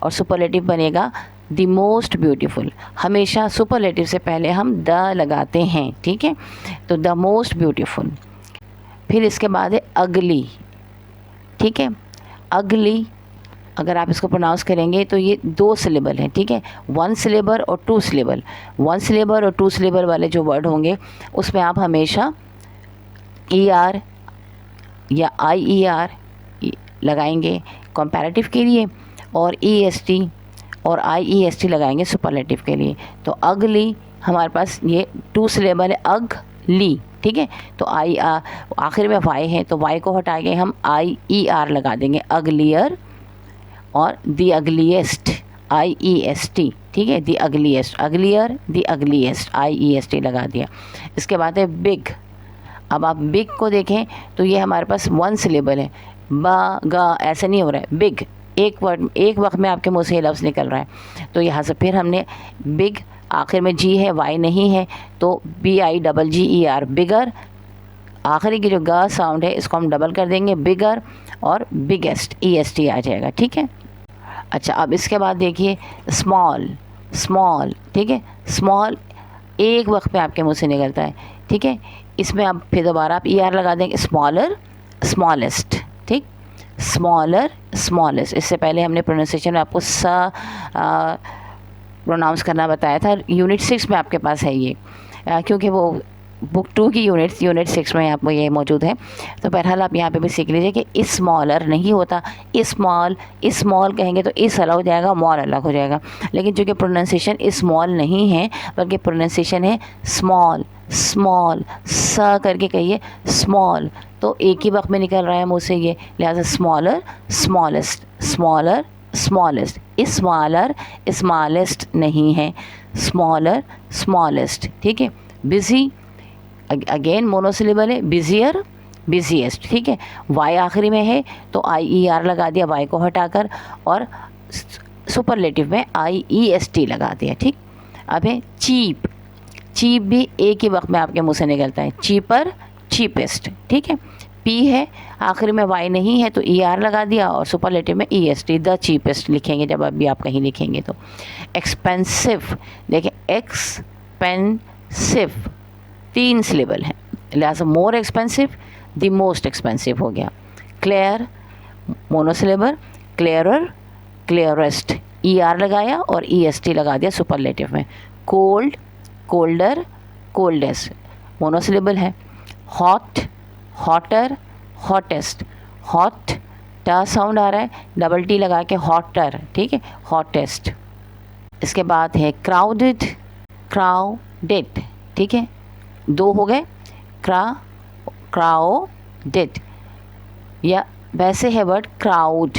और सुपरलेटिव बनेगा द मोस्ट ब्यूटीफुल। हमेशा सुपरलेटिव से पहले हम द लगाते हैं। ठीक है, तो द मोस्ट ब्यूटीफुल। फिर इसके बाद है अगली। ठीक है, अगली अगर आप इसको प्रोनाउंस करेंगे तो ये 2 सिलेबल हैं। ठीक है, 1 सिलेबल और 2 सिलेबल। 1 सिलेबल और 2 सिलेबल वाले जो वर्ड होंगे उसमें आप हमेशा ER या IER लगाएंगे कंपैरेटिव के लिए, और EST और IEST लगाएंगे सुपरलेटिव के लिए। तो अगली हमारे पास ये 2 सिलेबल है, अगली। ठीक है, तो आखिर में Y है, तो Y को हटा के हम IER लगा देंगे, अगलियर, और द अगलीस्ट IEST। ठीक है, the ugliest, uglier, the ugliest IEST लगा दिया। इसके बाद है बिग। अब आप बिग को देखें तो ये हमारे पास 1 सिलेबल है, ब ग ऐसे नहीं हो रहा है, बिग एक वर्ड एक वक्त में आपके मुँह से ये लफ्ज़ निकल रहा है। तो यहाँ से फिर हमने बिग, आखिर में G है, Y नहीं है, तो BIGGER, बिगर। आखिरी की जो ग साउंड है इसको हम डबल कर देंगे, बिगर, और बिगेस्ट EST आ जाएगा। ठीक है, अच्छा अब इसके बाद देखिए स्मॉल, स्मॉल। ठीक है, स्मॉल एक वक्त में आपके मुंह से निकलता है। ठीक है, इसमें अब फिर दोबारा आप ER लगा देंगे, स्मॉलर, स्मॉलेस्ट। ठीक, स्मॉलर, स्मॉलेस्ट। इससे पहले हमने प्रोनाउंसिएशन में आपको प्रोनाउंस करना बताया था, यूनिट 6 में आपके पास है ये, क्योंकि वो बुक 2 की यूनिट 6 में आपको ये मौजूद है। तो बहरहाल आप यहाँ पे भी सीख लीजिए कि स्मॉलर नहीं होता, स्मॉल, स्मॉल कहेंगे तो इस अलग हो जाएगा, मॉल अलग हो जाएगा। लेकिन चूँकि प्रोनाउंसिएशन स्मॉल नहीं है बल्कि प्रोनाउंसिएशन है स्मॉल, स्मॉल, स करके कहिए स्मॉल, तो एक ही वक्त में निकल रहा है मुँह से ये, लिहाजा smaller, smallest, smaller, smallest. Smaller, smallest नहीं है, स्मॉलर, स्मॉलेस्ट। ठीक है, बिजी अगेन मोनोसिलेबल है, बिजियर, बिजिएस्ट। ठीक है, Y आखिरी में है तो IER लगा दिया Y को हटाकर, और सुपरलेटिव में IEST लगा दिया। ठीक, अब है चीप। चीप भी एक ही वक्त में आपके मुंह से निकलता है, चीपर, चीपेस्ट। ठीक है, P है, आखिर में Y नहीं है तो ER लगा दिया, और सुपरलेटिव में EST, द चीपेस्ट लिखेंगे जब अभी आप कहीं लिखेंगे तो। एक्सपेंसिव, देखिए एक्सपेंसिव 3 सिलेबल है, लिहाजा more expensive, the most expensive हो गया। Clear monosyllable, clearer, clearest, ER लगाया और EST लगा दिया सुपरलेटिव में। कोल्ड, कोल्डर, कोल्डेस्ट मोनोसिलेबल है। हॉट, हॉटर, हॉटेस्ट, हॉट ट साउंड आ रहा है, डबल T लगा के हॉटर। ठीक है, हॉटेस्ट। इसके बाद है क्राउडेड, क्राउडेड। ठीक है, 2 हो गए, क्राउडेड, या वैसे है वर्ड क्राउड,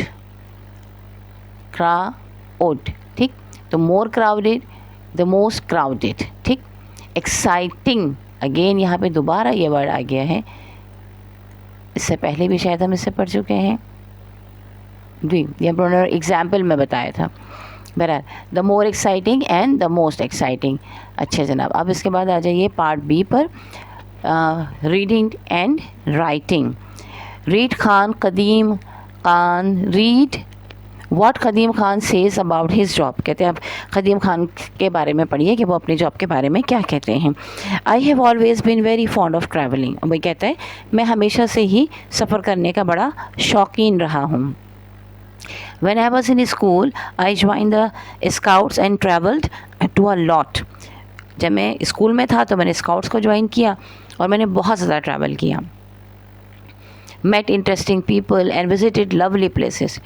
क्राउड। ठीक, तो मोर क्राउडेड, द मोस्ट क्राउडेड। ठीक, एक्साइटिंग, अगेन यहाँ पे दोबारा ये वर्ड आ गया है, इससे पहले भी शायद हम इससे पढ़ चुके हैं जी, ये एग्जाम्पल में बताया था। बहरहाल the more exciting and the most exciting. अच्छा जनाब, अब इसके बाद आ जाइए पार्ट बी पर, reading and writing. Read what Khadim Khan says about his job. कहते हैं आप कदीम खान के बारे में पढ़िए कि वो अपनी जॉब के बारे में क्या कहते हैं। I have always been very fond of travelling. वही कहता है मैं हमेशा से ही सफ़र करने का बड़ा शौकीन रहा हूँ। When I was in school, I joined the scouts and traveled to a lot. जब मैं स्कूल में था तो मैंने स्काउट्स को ज्वाइन किया और मैंने बहुत ज़्यादा ट्रैवल किया। Met interesting people and visited lovely places.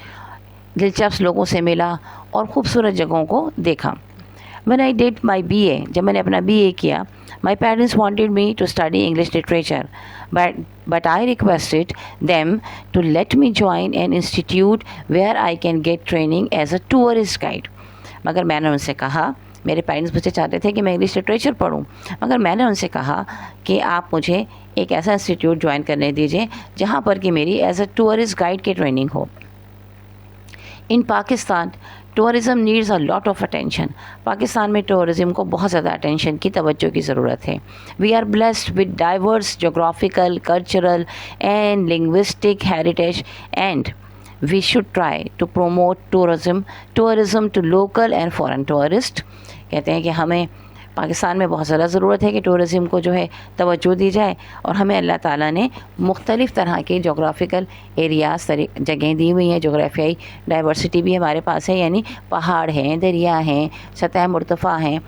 दिलचस्प लोगों से मिला और खूबसूरत जगहों को देखा। When I did my BA, जब मैंने अपना BA किया, my parents wanted me to study English literature, but I requested them to let me join an institute where I can get training as a tourist guide. मगर मैंने उनसे कहा, मेरे parents मुझे चाहते थे कि मैं इंग्लिश लिटरेचर पढूं, मगर मैंने उनसे कहा कि आप मुझे एक ऐसा इंस्टीट्यूट ज्वाइन करने दीजिए जहाँ पर कि मेरी एज अ टूरिस्ट गाइड की ट्रेनिंग हो। In Pakistan tourism needs a lot of attention. Pakistan में टूरिज़म को बहुत ज़्यादा अटेंशन की, तवज्जो की ज़रूरत है। We are blessed with diverse geographical, cultural and linguistic heritage and we should try to promote tourism to local and foreign tourist. कहते हैं कि हमें पाकिस्तान में बहुत ज़्यादा ज़रूरत है कि टूरिज़म को जो है तवज्जो दी जाए, और हमें अल्लाह ताला ने मुख्तलिफ़ तरह के जोग्राफ़िकल एरियाज़ जगहें दी हुई हैं। जोग्राफियाई डाइवर्सिटी भी हमारे पास है, यानी पहाड़ हैं, दरिया हैं, सतह मुर्तफ़ा हैं,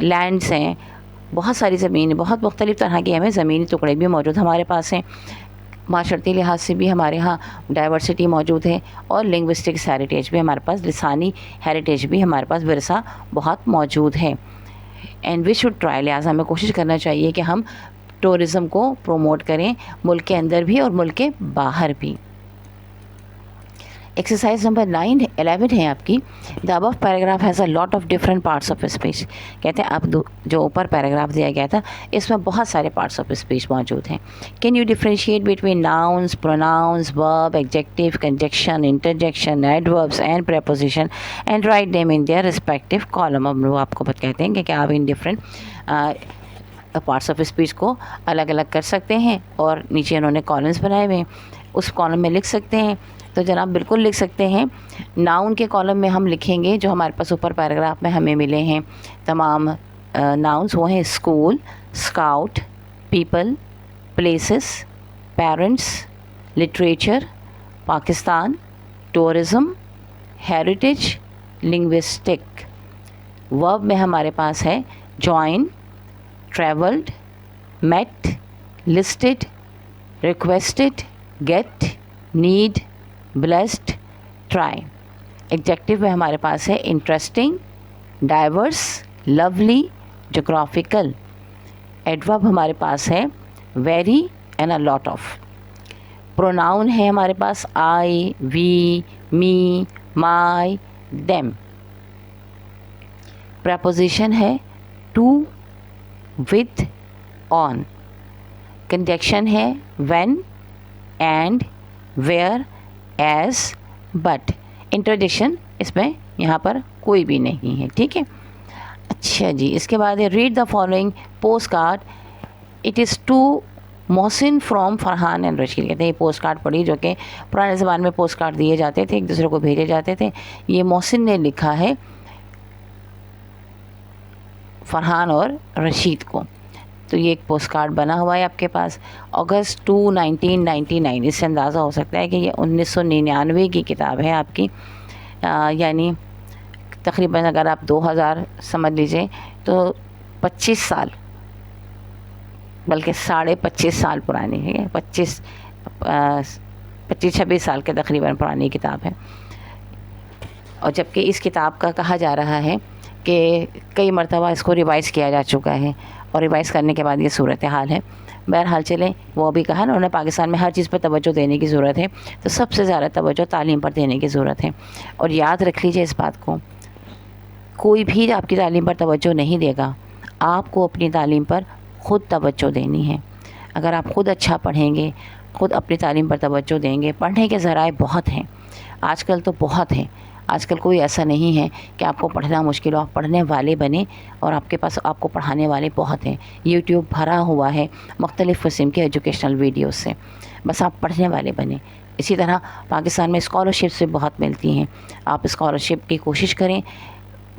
लैंड्स हैं, बहुत सारी ज़मीन, बहुत मुख्तलिफ़ तरह के हमें ज़मीनी टुकड़े भी मौजूद हमारे पास हैं। माशरती लिहाज से भी हमारे यहाँ डाइवर्सिटी मौजूद है और लिंग्विस्टिक हेरिटेज भी हमारे पास, लिसानी हेरिटेज भी हमारे पास, विरसा बहुत मौजूद है। एंड वी शुड ट्राई, लिहाजा हमें कोशिश करना चाहिए कि हम टूरिज़म को प्रोमोट करें, मुल्क के अंदर भी और मुल्क के बाहर भी। एक्सरसाइज नंबर 11 है आपकी। The above paragraph has a lot of different parts of speech. कहते हैं अब जो ऊपर पैराग्राफ दिया गया था इसमें बहुत सारे पार्ट्स ऑफ स्पीच मौजूद हैं। Can you differentiate between nouns, pronouns, verb, adjective, conjunction, interjection, adverbs and preposition and write them in their respective column. अब वो आपको कहते हैं कि आप इन डिफरेंट पार्ट्स ऑफ स्पीच को अलग अलग कर सकते हैं और नीचे उन्होंने कॉलम्स बनाए हुए हैं, उस कॉलम में लिख सकते हैं। तो जनाब बिल्कुल लिख सकते हैं। नाउन के कॉलम में हम लिखेंगे जो हमारे पास ऊपर पैराग्राफ में हमें मिले हैं तमाम नाउन्स, वो हैं school, scout, people, places, parents, literature, Pakistan, tourism, heritage, linguistic. Verb में हमारे पास है join, travelled, met, listed, requested, get, need, blessed, try. Adjective में हमारे पास है interesting, diverse, lovely, geographical. Adverb हमारे पास है very and a lot of. Pronoun है हमारे पास I, we, me, my, them. Preposition है टू, विथ, ऑन। कंजक्शन है when, and, where, as, but. Interjection इसमें यहाँ पर कोई भी नहीं है, ठीक है। अच्छा जी, इसके बाद है read the following post card, it is to Mohsin from Farhan and Rashid. कहते हैं ये पोस्ट कार्ड पढ़ी जो कि पुराने ज़माने में पोस्ट कार्ड दिए जाते थे, एक दूसरे को भेजे जाते थे। ये मोहसिन ने लिखा है फरहान और रशीद को। तो ये एक पोस्ट कार्ड बना हुआ है आपके पास, अगस्त 2, 1999। इससे अंदाज़ा हो सकता है कि ये 1999 की किताब है आपकी, यानी तकरीबन अगर आप 2000 समझ लीजिए तो 25 साल, बल्कि 25.5 साल पुरानी है, 25-26 साल के तकरीबन पुरानी किताब है। और जबकि इस किताब का कहा जा रहा है कि कई मरतबा इसको रिवाइज़ किया जा चुका है और रिवाइज़ करने के बाद ये सूरत हाल है। बहरहाल चलें, वो भी कहा ना उन्होंने, पाकिस्तान में हर चीज़ पर तवज्जो देने की ज़रूरत है, तो सबसे ज़्यादा तवज्जो तालीम पर देने की ज़रूरत है। और याद रख लीजिए इस बात को, कोई भी आपकी तालीम पर तवज्जो नहीं देगा, आपको अपनी तालीम पर ख़ुद तवज्जो देनी है। अगर आप ख़ुद अच्छा पढ़ेंगे, ख़ुद अपनी तालीम पर तवज्जो देंगे, पढ़ने के ज़राए बहुत हैं आजकल, तो बहुत हैं। आजकल कोई ऐसा नहीं है कि आपको पढ़ना मुश्किल हो, आप पढ़ने वाले बने और आपके पास आपको पढ़ाने वाले बहुत हैं। यूट्यूब भरा हुआ है मुख्तलिफ़ किस्म के एजुकेशनल वीडियोस से, बस आप पढ़ने वाले बने। इसी तरह पाकिस्तान में स्कॉलरशिप से बहुत मिलती हैं, आप स्कॉलरशिप की कोशिश करें,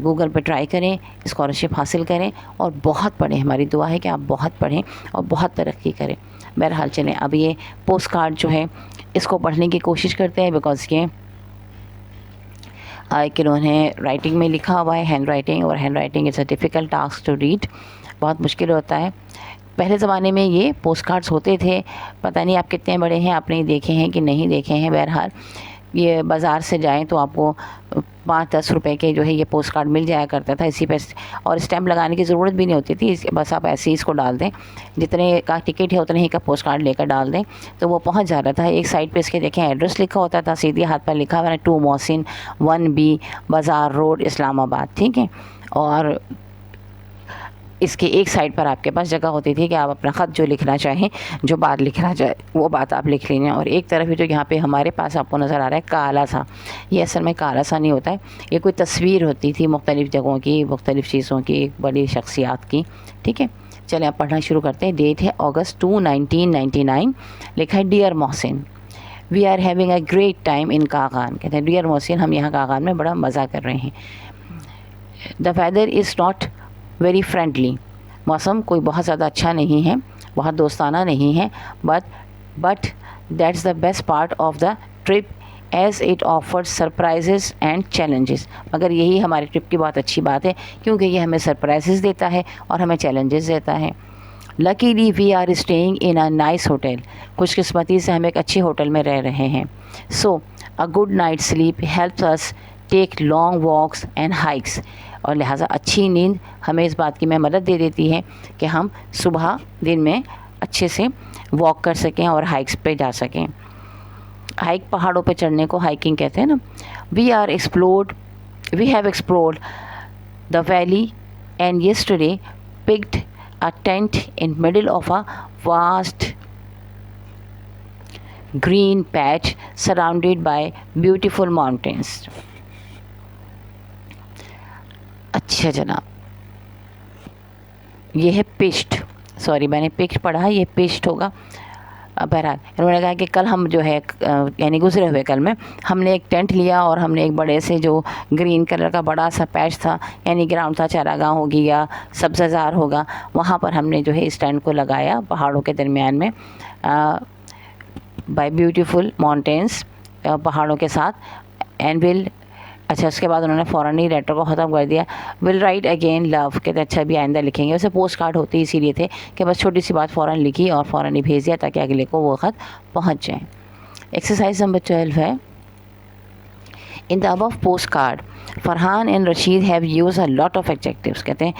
गूगल पे ट्राई करें, स्कॉलरशिप हासिल करें और बहुत पढ़ें। हमारी दुआ है कि आप बहुत पढ़ें और बहुत तरक्की करें। बहरहाल चलें, अब ये पोस्ट कार्ड जो है इसको पढ़ने की कोशिश करते हैं, बिकॉज़ ये कि उन्होंने राइटिंग में लिखा हुआ है, हैंड राइटिंग, और handwriting is a difficult task to read, बहुत मुश्किल होता है। पहले ज़माने में ये पोस्ट कार्ड्स होते थे, पता नहीं आप कितने बड़े हैं, आपने देखे हैं कि नहीं देखे हैं। बहरहाल ये बाज़ार से जाएं तो आपको 5-10 रुपए के जो है ये पोस्ट कार्ड मिल जाया करता था इसी पे, और स्टैम्प लगाने की ज़रूरत भी नहीं होती थी, बस आप ऐसे ही इसको डाल दें, जितने का टिकट है उतने ही का पोस्ट कार्ड लेकर डाल दें तो वो पहुंच जाता था। एक साइड पे इसके देखें एड्रेस लिखा होता था, सीधे हाथ पर लिखा हुआ है 2 मोहसिन 1B बाज़ार रोड इस्लामाबाद, ठीक है। और इसके एक साइड पर आपके पास जगह होती थी कि आप अपना ख़त जो लिखना चाहें, जो बात लिखना चाहे वो बात आप लिख लें। और एक तरफ ही जो यहाँ पे हमारे पास आपको नज़र आ रहा है काला सा, ये असल में काला सा नहीं होता है, ये कोई तस्वीर होती थी मुख्तलिफ़ जगहों की, मुख्तलिफ़ चीज़ों की, बड़ी शख्सियात की, ठीक है। चलें आप पढ़ना शुरू करते हैं। डेट है August 2, 1999, लिखा है dear Mohsin, we are having a great time in Kaghan. कहते हैं डियर मोहसिन, हम यहाँ कागान में बड़ा मज़ा कर रहे हैं। The weather is not very friendly, मौसम कोई बहुत ज़्यादा अच्छा नहीं है, बहुत दोस्ताना नहीं है, but that's the best part of the trip as it offers surprises and challenges. मगर यही हमारी ट्रिप की बहुत अच्छी बात है क्योंकि ये हमें सरप्राइजेज़ देता है और हमें चैलेंजेस देता है। Luckily we are staying in a nice hotel, खुशकिस्मती से हम एक अच्छे होटल में रह रहे हैं। So a good night sleep helps us take long walks and hikes, और लिहाजा अच्छी नींद हमें इस बात की में मदद दे देती है कि हम सुबह दिन में अच्छे से वॉक कर सकें और हाइक्स पे जा सकें। हाइक पहाड़ों पे चढ़ने को हाइकिंग कहते हैं ना। We have explored the valley and yesterday picked a tent in middle of a vast green patch surrounded by beautiful mountains। अच्छा जनाब, ये है पिस्ट, सॉरी मैंने पिस्ट पढ़ा, ये पिस्ट होगा। बहरहाल इन्होंने कहा कि कल हम जो है यानी गुजरे हुए कल में हमने एक टेंट लिया और हमने एक बड़े से जो ग्रीन कलर का बड़ा सा पैच था, यानी ग्राउंड था, चारागाह होगी या सब्ज़ार होगा, वहाँ पर हमने जो है इस टेंट को लगाया पहाड़ों के दरमियान में, बाय ब्यूटीफुल माउंटेन्स, पहाड़ों के साथ। एंड विल, अच्छा उसके बाद उन्होंने फ़ौरन ही लेटर को ख़त्म कर दिया। विल राइट अगेन लव, कहते अच्छा भी आइंदा लिखेंगे। वैसे पोस्ट कार्ड होती इसीलिए थे कि बस छोटी सी बात फ़ौरन लिखी और फ़ौरन ही भेज दिया ताकि अगले को वो ख़त पहुंच जाए। एक्सरसाइज नंबर 12 है, in the above post card Farhan and Rashid have use a lot of adjectives. कहते हैं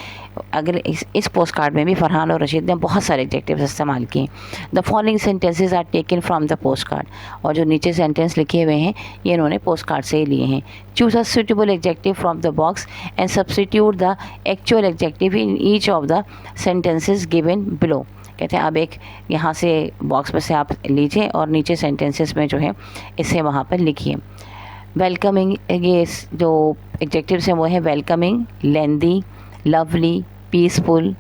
अगर इस पोस्ट कार्ड में भी फ़रहान और रशीद ने बहुत सारे एडजेक्टिव्स इस्तेमाल किए। The following sentences are taken from the post card, और जो नीचे सेंटेंस लिखे हुए हैं ये इन्होंने पोस्ट कार्ड से ही लिए हैं। Choose a suitable adjective from the box and substitute the actual adjective in each of the sentences given below. कहते हैं अब एक यहाँ से बॉक्स में से आप लीजिए और नीचे सेंटेंसेस में जो है इसे वहाँ पर लिखिए। वेलकमिंग, ये जो एडजेक्टिव्स हैं वो है welcoming, lengthy, lovely, peaceful,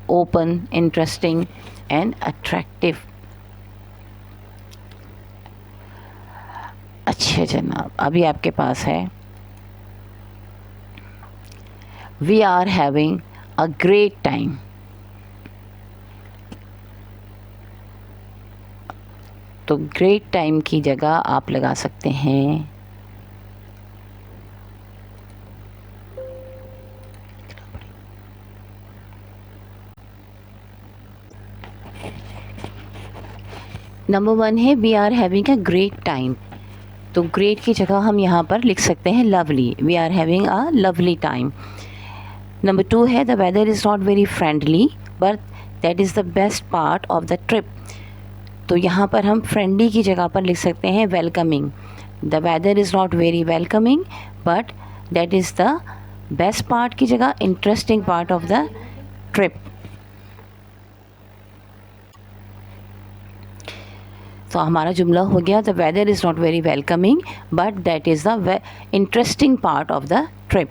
open, interesting and attractive. अच्छा जनाब, अभी आपके पास है we are having a great time. तो ग्रेट टाइम की जगह आप लगा सकते हैं नंबर 1 है we are having a great time, तो ग्रेट की जगह हम यहाँ पर लिख सकते हैं lovely, we are having a lovely time. Number 2 है the weather is not very friendly but that is the best part of the trip, तो यहाँ पर हम फ्रेंडली की जगह पर लिख सकते हैं welcoming. The weather is not very welcoming but that is the best part की जगह interesting part of the trip. तो हमारा जुमला हो गया, the weather is not very welcoming but that is the interesting part of the trip.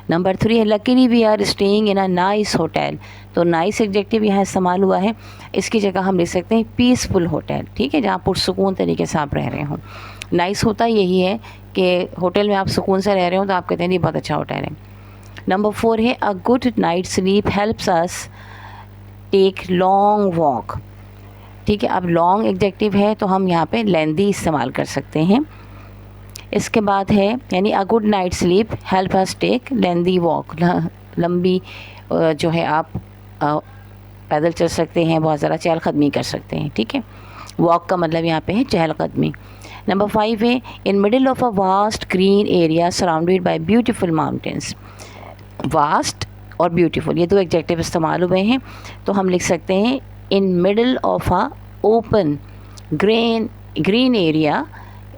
Number 3 है, luckily we are staying in a nice hotel. तो nice adjective यहाँ इस्तेमाल हुआ है, इसकी जगह हम लिख सकते हैं पीसफुल होटल, ठीक है, जहाँ पुरसुकून तरीके से आप रह रहे हो। नाइस होता यही है कि होटल में आप सुकून से रह रहे हो तो आप कहते हैं ये बहुत अच्छा होटल है। नंबर 4 है, a good night sleep helps us take long walk. ठीक है, अब लॉन्ग एडजेक्टिव है तो हम यहाँ पे लेंदी इस्तेमाल कर सकते हैं। इसके बाद है, यानी a good night sleep help us take lengthy walk, लंबी जो है आप पैदल चल सकते हैं, बहुत ज़्यादा चहलकदमी कर सकते हैं। ठीक है, वॉक का मतलब यहाँ पे है चहलकदमी। नंबर 5 है, in middle of a vast green area surrounded by beautiful mountains. Vast और ब्यूटीफुल ये दो एडजेक्टिव इस्तेमाल हुए हैं, तो हम लिख सकते हैं in middle of a open green area,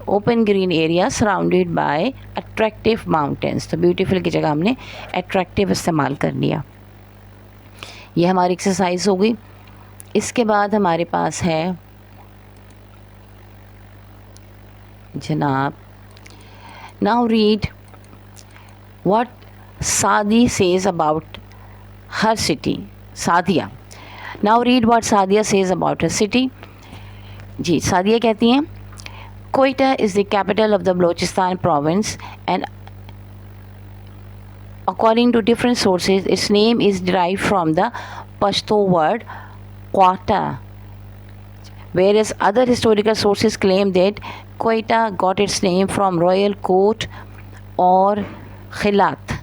open green area surrounded bye attractive mountains. तो ब्यूटीफुल की जगह हमने अट्रैक्टिव इस्तेमाल कर लिया। ये हमारी एक्सरसाइज हो गई। इसके बाद हमारे पास है जनाब, now read what Sadi says about her city. Sadia, now read what Sadia says about her city. जी, सादिया कहती हैं, Quetta is the capital of the Balochistan province and according to different sources its name is derived from the Pashto word Quetta, whereas other historical sources claim that Quetta got its name from royal court or khilat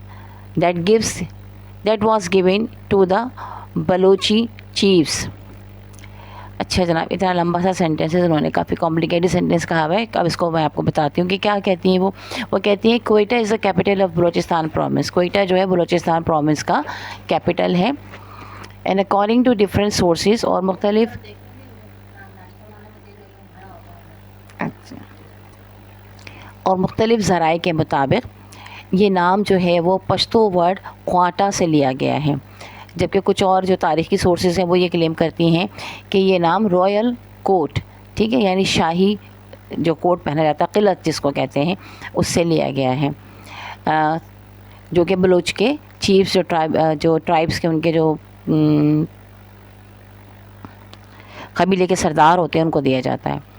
that was given to the Balochi chiefs। अच्छा जनाब, इतना लंबा सा sentence है, उन्होंने काफ़ी complicated sentence कहा हुआ है। अब इसको मैं आपको बताती हूँ कि क्या कहती हैं वो कहती हैं Quetta is the capital of Balochistan province. Quetta जो है बलोचिस्तान प्रोविंस का कैपिटल है। And according to different sources और मुख्तलिफ, अच्छा, और मुख्तलिफ ज़राए के मुताबिक ये नाम जो है वो पश्तो वर्ड ख्वाटा से लिया गया है, जबकि कुछ और जो तारीख़ी सोर्सेज हैं वो ये क्लेम करती हैं कि ये नाम रॉयल कोट, ठीक है, यानी शाही जो कोट पहना जाता है, किलत जिसको कहते हैं, उससे लिया गया है, जो कि बलूच के चीफ्स जो ट्राइब्स के उनके जो कबीले के सरदार होते हैं उनको दिया जाता है।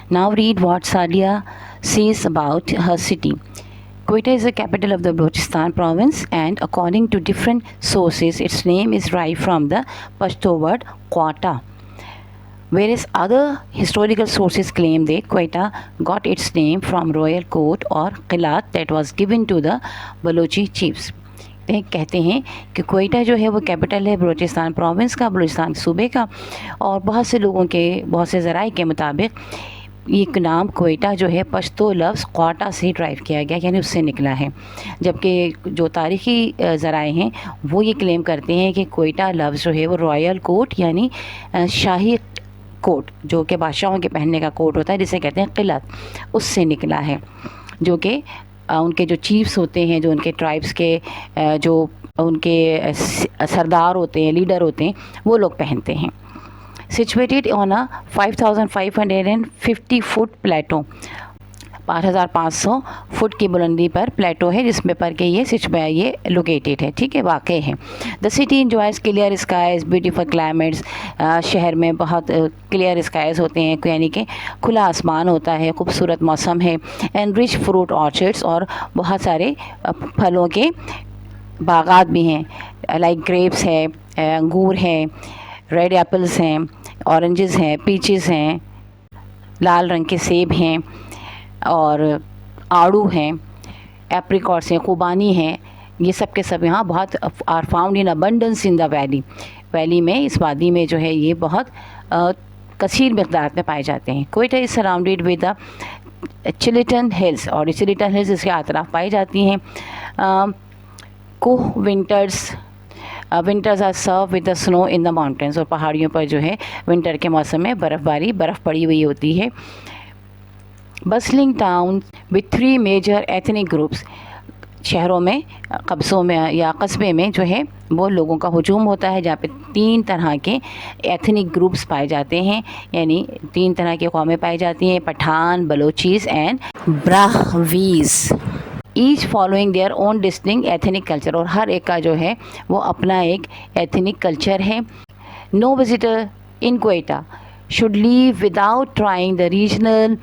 Now read what Sadia says about her city. Quetta is the capital of the Balochistan province, and according to different sources, its name is derived from the Pashto word Quata. Whereas other historical sources claim that Quetta got its name from royal court or qilat that was given to the Balochi chiefs. कहते हैं कि क्वेटा जो है वो capital है Balochistan province का, बलूचिस्तान सूबे का, और बहुत से ज़राए के मुताबिक एक नाम क्वेटा जो है पश्तो लफ्ज़ क्वाटा से ड्राइव किया गया, यानी उससे निकला है। जबकि जो तारीख़ी ज़राए हैं वो ये क्लेम करते हैं कि क्वेटा लफ्ज़ जो है वो रॉयल कोट यानी शाही कोट, जो कि बादशाहों के पहनने का कोट होता है जिसे कहते हैं क़िलत, उससे निकला है, जो कि उनके जो चीफ्स होते हैं, जो उनके ट्राइब्स के जो उनके सरदार होते हैं, लीडर होते हैं, वो लोग पहनते हैं। Situated on a 5550 foot plateau, 5500 foot की बुलंदी पर प्लेटो है जिसमें पर के ये लोकेटेड है, ठीक है, वाक़ई है। The city enjoys clear skies, beautiful climates, शहर में बहुत क्लियर स्काइज होते हैं, यानी कि खुला आसमान होता है, खूबसूरत मौसम है, एंड रिच फ्रूट ऑर्चर्ड्स, और बहुत सारे फलों के बागात भी हैं, लाइक ग्रेप्स है, अंगूर है, रेड एप्पल्स हैं, ऑरेंजेस हैं, पीचेस हैं, लाल रंग के सेब हैं, और आड़ू हैं, एप्रिकॉट्स हैं, खुबानी हैं, ये सब के सब यहाँ बहुत are found in abundance in the valley में, इस वादी में जो है ये बहुत कसीर मिक़दार में पाए जाते हैं। Quetta is surrounded with the Chiltan hills, और चिलिटन हिल्स इसके आतराफ पाई जाती हैं। कोह winters are serve with the snow in the mountains, और पहाड़ियों पर जो है विंटर के मौसम में बर्फ़ पड़ी हुई होती है। Bustling town with 3 major ethnic groups, शहरों में, कस्बों में या कस्बे में जो है वो लोगों का हुजूम होता है, जहाँ पे 3 तरह के एथनिक ग्रुप्स पाए जाते हैं, यानी 3 तरह की कौमें पाई जाती हैं, Pathan, Balochis and Brahuis, each following their own distinct ethnic culture, और हर एक का जो है वो अपना एक एथनिक कल्चर है। No visitor in Quetta should leave without trying the regional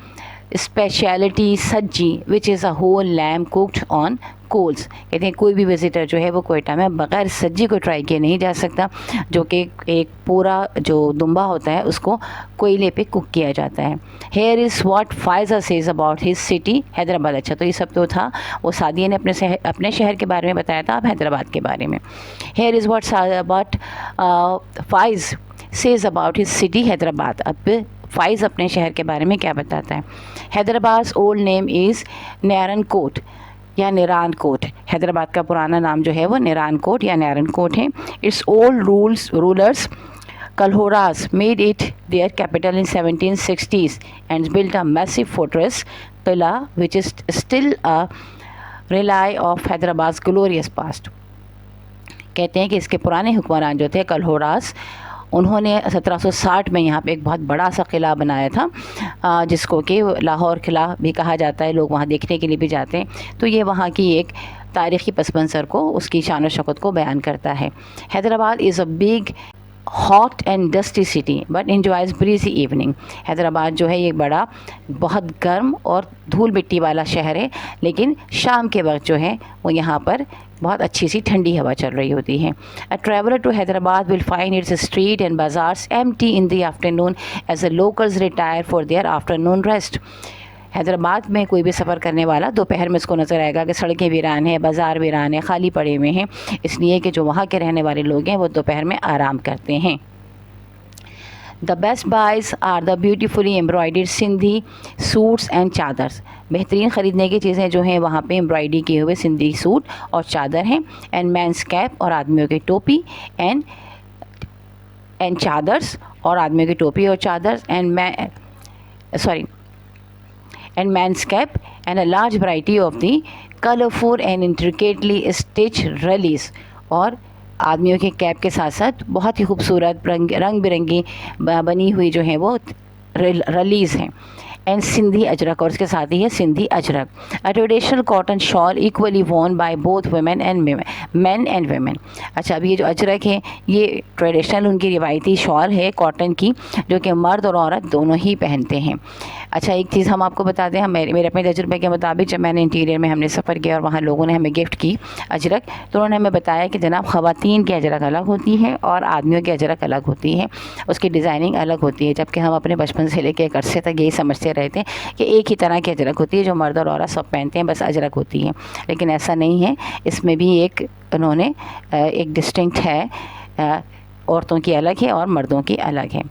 speciality sajji which is a whole lamb cooked on coals. कहते हैं कोई भी विज़िटर जो है वो क्वेटा में बग़ैर सज्जी को ट्राई किए नहीं जा सकता, जो कि एक पूरा जो दुम्बा होता है उसको कोयले पे कुक किया जाता है। Here is what Faiza says about his city Hyderabad. अच्छा, तो ये सब तो था, वो सादिया ने अपने शहर के बारे में बताया था, अब हैदराबाद के बारे में। Here is what Faez says about his city Hyderabad. अब फाइज़ अपने शहर के बारे में क्या बताता है। Hyderabad old name is Narayan Kot या निरान कोट। हैदराबाद का पुराना नाम जो है वो निरान कोट या नारायण कोट है। Its old rulers Kalhoras made it their capital in 1760s and built a massive fortress किला which is still a relic of Hyderabad glorious past. कहते हैं कि इसके पुराने हुक्मरान जो थे कल्होरास, उन्होंने 1760 में यहाँ पे एक बहुत बड़ा सा किला बनाया था, जिसको कि लाहौर किला भी कहा जाता है, लोग वहाँ देखने के लिए भी जाते हैं। तो ये वहाँ की एक तारीख़ी पस मंज़र को, उसकी शान व शौकत को बयान करता है। Hyderabad is a big hot and dusty city but enjoys breezy evening. Hyderabad जो है ये बड़ा बहुत गर्म और धूल मिट्टी वाला शहर है, लेकिन शाम के वक्त जो है वो यहाँ पर बहुत अच्छी सी ठंडी हवा चल रही होती है। A traveller to Hyderabad will find its street and bazaars empty in the afternoon as the locals retire for their afternoon rest. Hyderabad में कोई भी सफ़र करने वाला दोपहर में इसको नज़र आएगा कि सड़कें वीरान हैं, बाज़ार वीरान है, खाली पड़े हुए हैं, इसलिए कि जो वहाँ के रहने वाले लोग हैं वो दोपहर में आराम करते हैं। The best buys are the beautifully embroidered Sindhi suits and chadars. बेहतरीन ख़रीदने की चीज़ें जो हैं वहाँ पे एम्ब्रॉयडरी किए हुए सिंधी सूट और चादर हैं। एंड मैंस कैप, और आदमियों की टोपी, एंड चादर्स, और आदमियों की टोपी और चादर, and man's cap and a large variety of the colorful and intricately stitched release. और आदमियों के कैप के साथ साथ बहुत ही खूबसूरत रंग बिरंगी बनी हुई जो है वो रलीज़ हैं। एंड सिंधी अजरक, और उसके साथ ही है Sindhi Ajrak. A traditional cotton shawl equally Warne by both women and man and women. अच्छा, अब ये जो अजरक है ये ट्रेडिशनल उनकी रिवायती शॉल है कॉटन की, जो कि मर्द और औरत दोनों ही पहनते हैं। अच्छा, एक चीज़ हम आपको बता दें, हम मेरे अपने तजुर्बे के मुताबिक जब मैंने इंटीरियर में हमने सफ़र किया और वहाँ लोगों ने हमें गिफ्ट की अजरक, तो उन्होंने हमें बताया कि जनाब ख़वातीन की अजरक अलग होती है और आदमियों की अजरक अलग होती है, उसकी डिज़ाइनिंग अलग होती है। जबकि हम अपने बचपन से लेकर एक अरसे तक यही समझते रहे थे कि एक ही तरह की अजरक होती है जो मर्द और औरत सब पहनते हैं, बस अजरक होती है। लेकिन ऐसा नहीं है, इसमें भी एक उन्होंने एक डिस्टिंक्ट है, औरतों की अलग है और मर्दों की अलग है।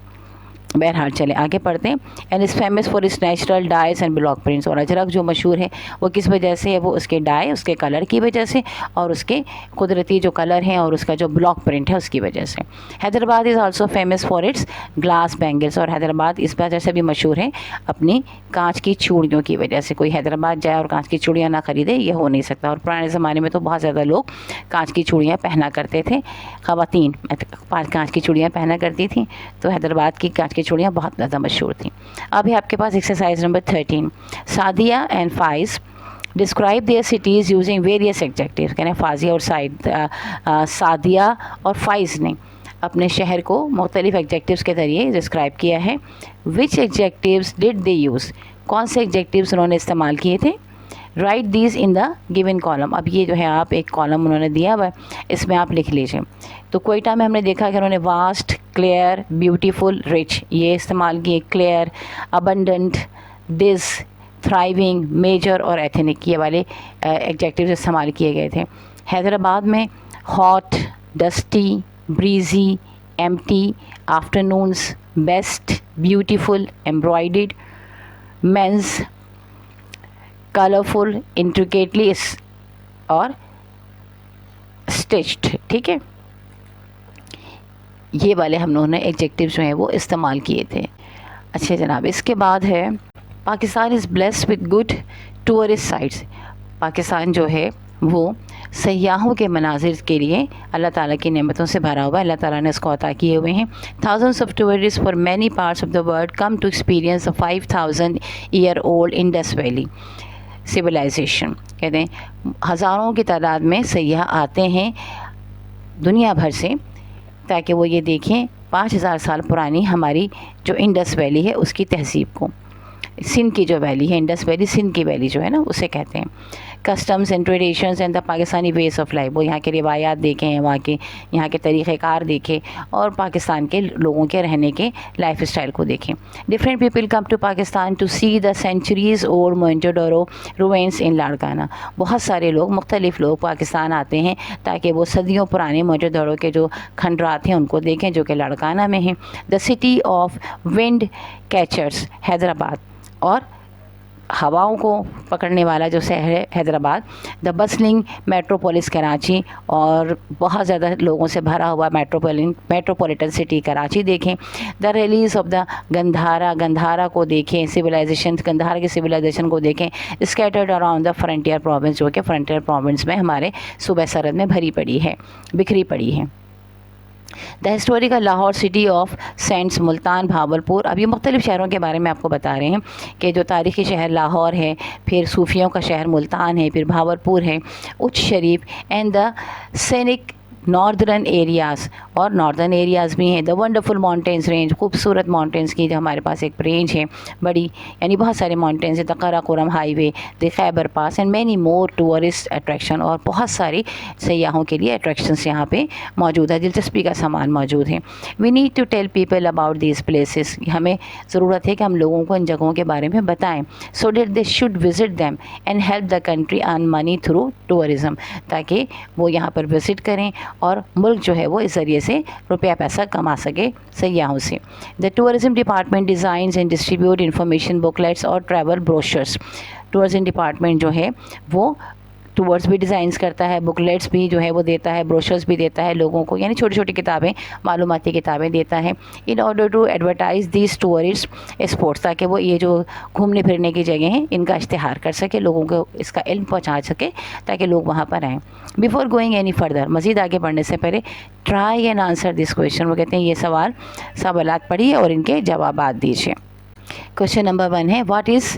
बहरहाल चले आगे पढ़ते हैं। And is famous for its natural dyes and block prints. और अजरक जो मशहूर है वो किस वजह से है? वो उसके डाई, उसके कलर की वजह से, और उसके कुदरती जो कलर हैं और उसका जो ब्लॉक प्रिंट है उसकी वजह से। Hyderabad is also famous for it's glass bangles. और हैदराबाद इस वजह से भी मशहूर है अपनी कांच की चूड़ियों की वजह से। कोई हैदराबाद जाए और कांच की चूड़ियाँ ना ख़रीदे, ये हो नहीं सकता। और पुराने ज़माने में तो बहुत ज़्यादा लोग कांच की चूड़ियाँ पहना करते थे, ख़वातीन कांच की चूड़ियाँ पहना करती थी, तो हैदराबाद की कांच की चूड़ियाँ बहुत ज़्यादा मशहूर थी। अभी आपके पास exercise number 13, Sadia and Faiz describe their cities using various adjectives. कहने फाजिया और सादिया और फाइज ने अपने शहर को मुख्तलिफ एडजेक्टिव्स के ज़रिए डिस्क्राइब किया है। विच एडजेक्टिव्स डिड दे यूज़? कौन से एडजेक्टिव्स उन्होंने इस्तेमाल किए थे? Right these in the given column. अब ये जो है आप एक कॉलम उन्होंने दिया हुआ है, इसमें आप लिख लीजिए। तो क्वेटा में हमने देखा कि उन्होंने वास्ट, क्लियर, ब्यूटीफुल, रिच ये इस्तेमाल किए। क्लियर, अबंडेंट, डिस, थ्राइविंग, मेजर और एथनिक ये वाले एडजेक्टिव्स इस्तेमाल किए गए थे। हैदराबाद में hot, dusty, breezy, empty, afternoons, best, beautiful, embroidered, men's, colourful, intricately और स्टिच्ड। ठीक है, ये वाले हम लोगों ने एडजेक्टिव जो हैं वो इस्तेमाल किए थे। अच्छा जनाब, इसके बाद है Pakistan is blessed with good tourist sites. Pakistan जो है वो सयाहों के मनाजिर के लिए अल्लाह ताला की नेमतों से भरा हुआ है। अल्लाह ताला ने इसको अता किए हुए हैं। Thousands of tourist for many parts of the world come to experience a 5000 year old Indus valley civilisation. कहते हैं हज़ारों की तादाद में सयाह आते हैं दुनिया भर से, ताकि वो ये देखें 5000 साल पुरानी हमारी जो इंडस वैली है उसकी तहज़ीब को। सिंध की जो वैली है, इंडस वैली सिंध की वैली जो है ना, उसे कहते हैं। Customs and traditions and the Pakistani ways of life. वो यहाँ के रिवायात देखें, वहाँ के यहाँ के तरीक़ेकार देखें और पाकिस्तान के लोगों के रहने के लाइफ स्टाइल को देखें। Different people come to Pakistan to see the centuries old Mohenjodaro ruins in Larkana. बहुत सारे लोग, मुख्तलिफ लोग पाकिस्तान आते हैं ताकि वो सदियों पुराने मोहनजोदड़ो के जो खंडरात हैं उनको देखें, जो कि लाड़काना में हैं। The city of wind catchers Hyderabad, और हवाओं को पकड़ने वाला जो शहर है Hyderabad. The bustling metropolis Karachi, और बहुत ज़्यादा लोगों से भरा हुआ मेट्रोपॉलिटन सिटी कराची देखें। The release of the Gandhara, Gandhara को देखें, सिविलाइजेशन, गंधारा की सिविलाइजेशन को देखें। Scattered around the frontier province, जो कि फ्रंटियर प्रोविंस में हमारे सूबे सरहद में भरी पड़ी है, बिखरी पड़ी है। The historical Lahore city of cents, Multan, Bahawalpur. अब ये मुख्तलिफ़ शहरों के बारे में आपको बता रहे हैं कि जो तारीख़ी शहर लाहौर है, फिर सूफ़ियों का शहर मुल्तान है, फिर भावलपुर है, उच्च शरीफ, एंड द सैनिक नॉर्दर्न एरियाज़, और नॉर्दर्न एरियाज़ भी हैं। द वंडरफुल माउंटेन्स रेंज, खूबसूरत माउंटेन्स की जो हमारे पास एक रेंज है बड़ी, यानी बहुत सारे माउंटेन्स हैं। The Karakoram highway, the Khyber pass, and many more tourist attraction, और बहुत सारी सयाहों के लिए अट्रैक्शंस यहाँ पे मौजूद है, दिलचस्पी का सामान मौजूद है। We need to tell people about these places. हमें ज़रूरत है कि हम लोगों को इन जगहों के बारे में बताएँ, so that they should visit them and help the country earn money through tourism, ताकि वो यहाँ पर विज़िट करें और मुल्क जो है वो इस ज़रिए से रुपया पैसा कमा सके सयाहों से। The tourism department designs and distribute information booklets और ट्रैवल ब्रोशर्स। टूरिज़म डिपार्टमेंट जो है वो टूर्स भी डिज़ाइंस करता है, बुकलेट्स भी जो है वो देता है, ब्रोशर्स भी देता है लोगों को, यानी छोटी छोटी किताबें, मालूमाती किताबें देता है। In order to advertise these tourist spots, ताकि वो ये जो घूमने फिरने की जगह हैं इनका इश्तिहार कर सके, लोगों को इसका इल्म पहुँचा सके, ताकि लोग वहाँ पर आएँ। बिफोर गोइंग एनी फर्दर, मज़ीद आगे बढ़ने से पहले try and answer this question. वो कहते हैं ये सवालात पढ़िए और इनके जवाबात दीजिए। क्वेश्चन नंबर 1 है, what is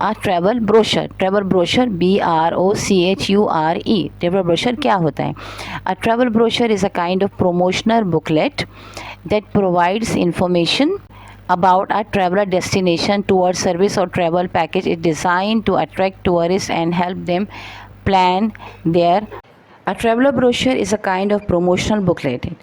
a travel brochure? Travel brochure BROCHURE, travel brochure क्या होता है? A travel brochure is a kind of promotional booklet that provides information about a traveler destination, tour service or travel package. Is designed to attract tourists and help them plan their. A traveler brochure is a kind of promotional booklet.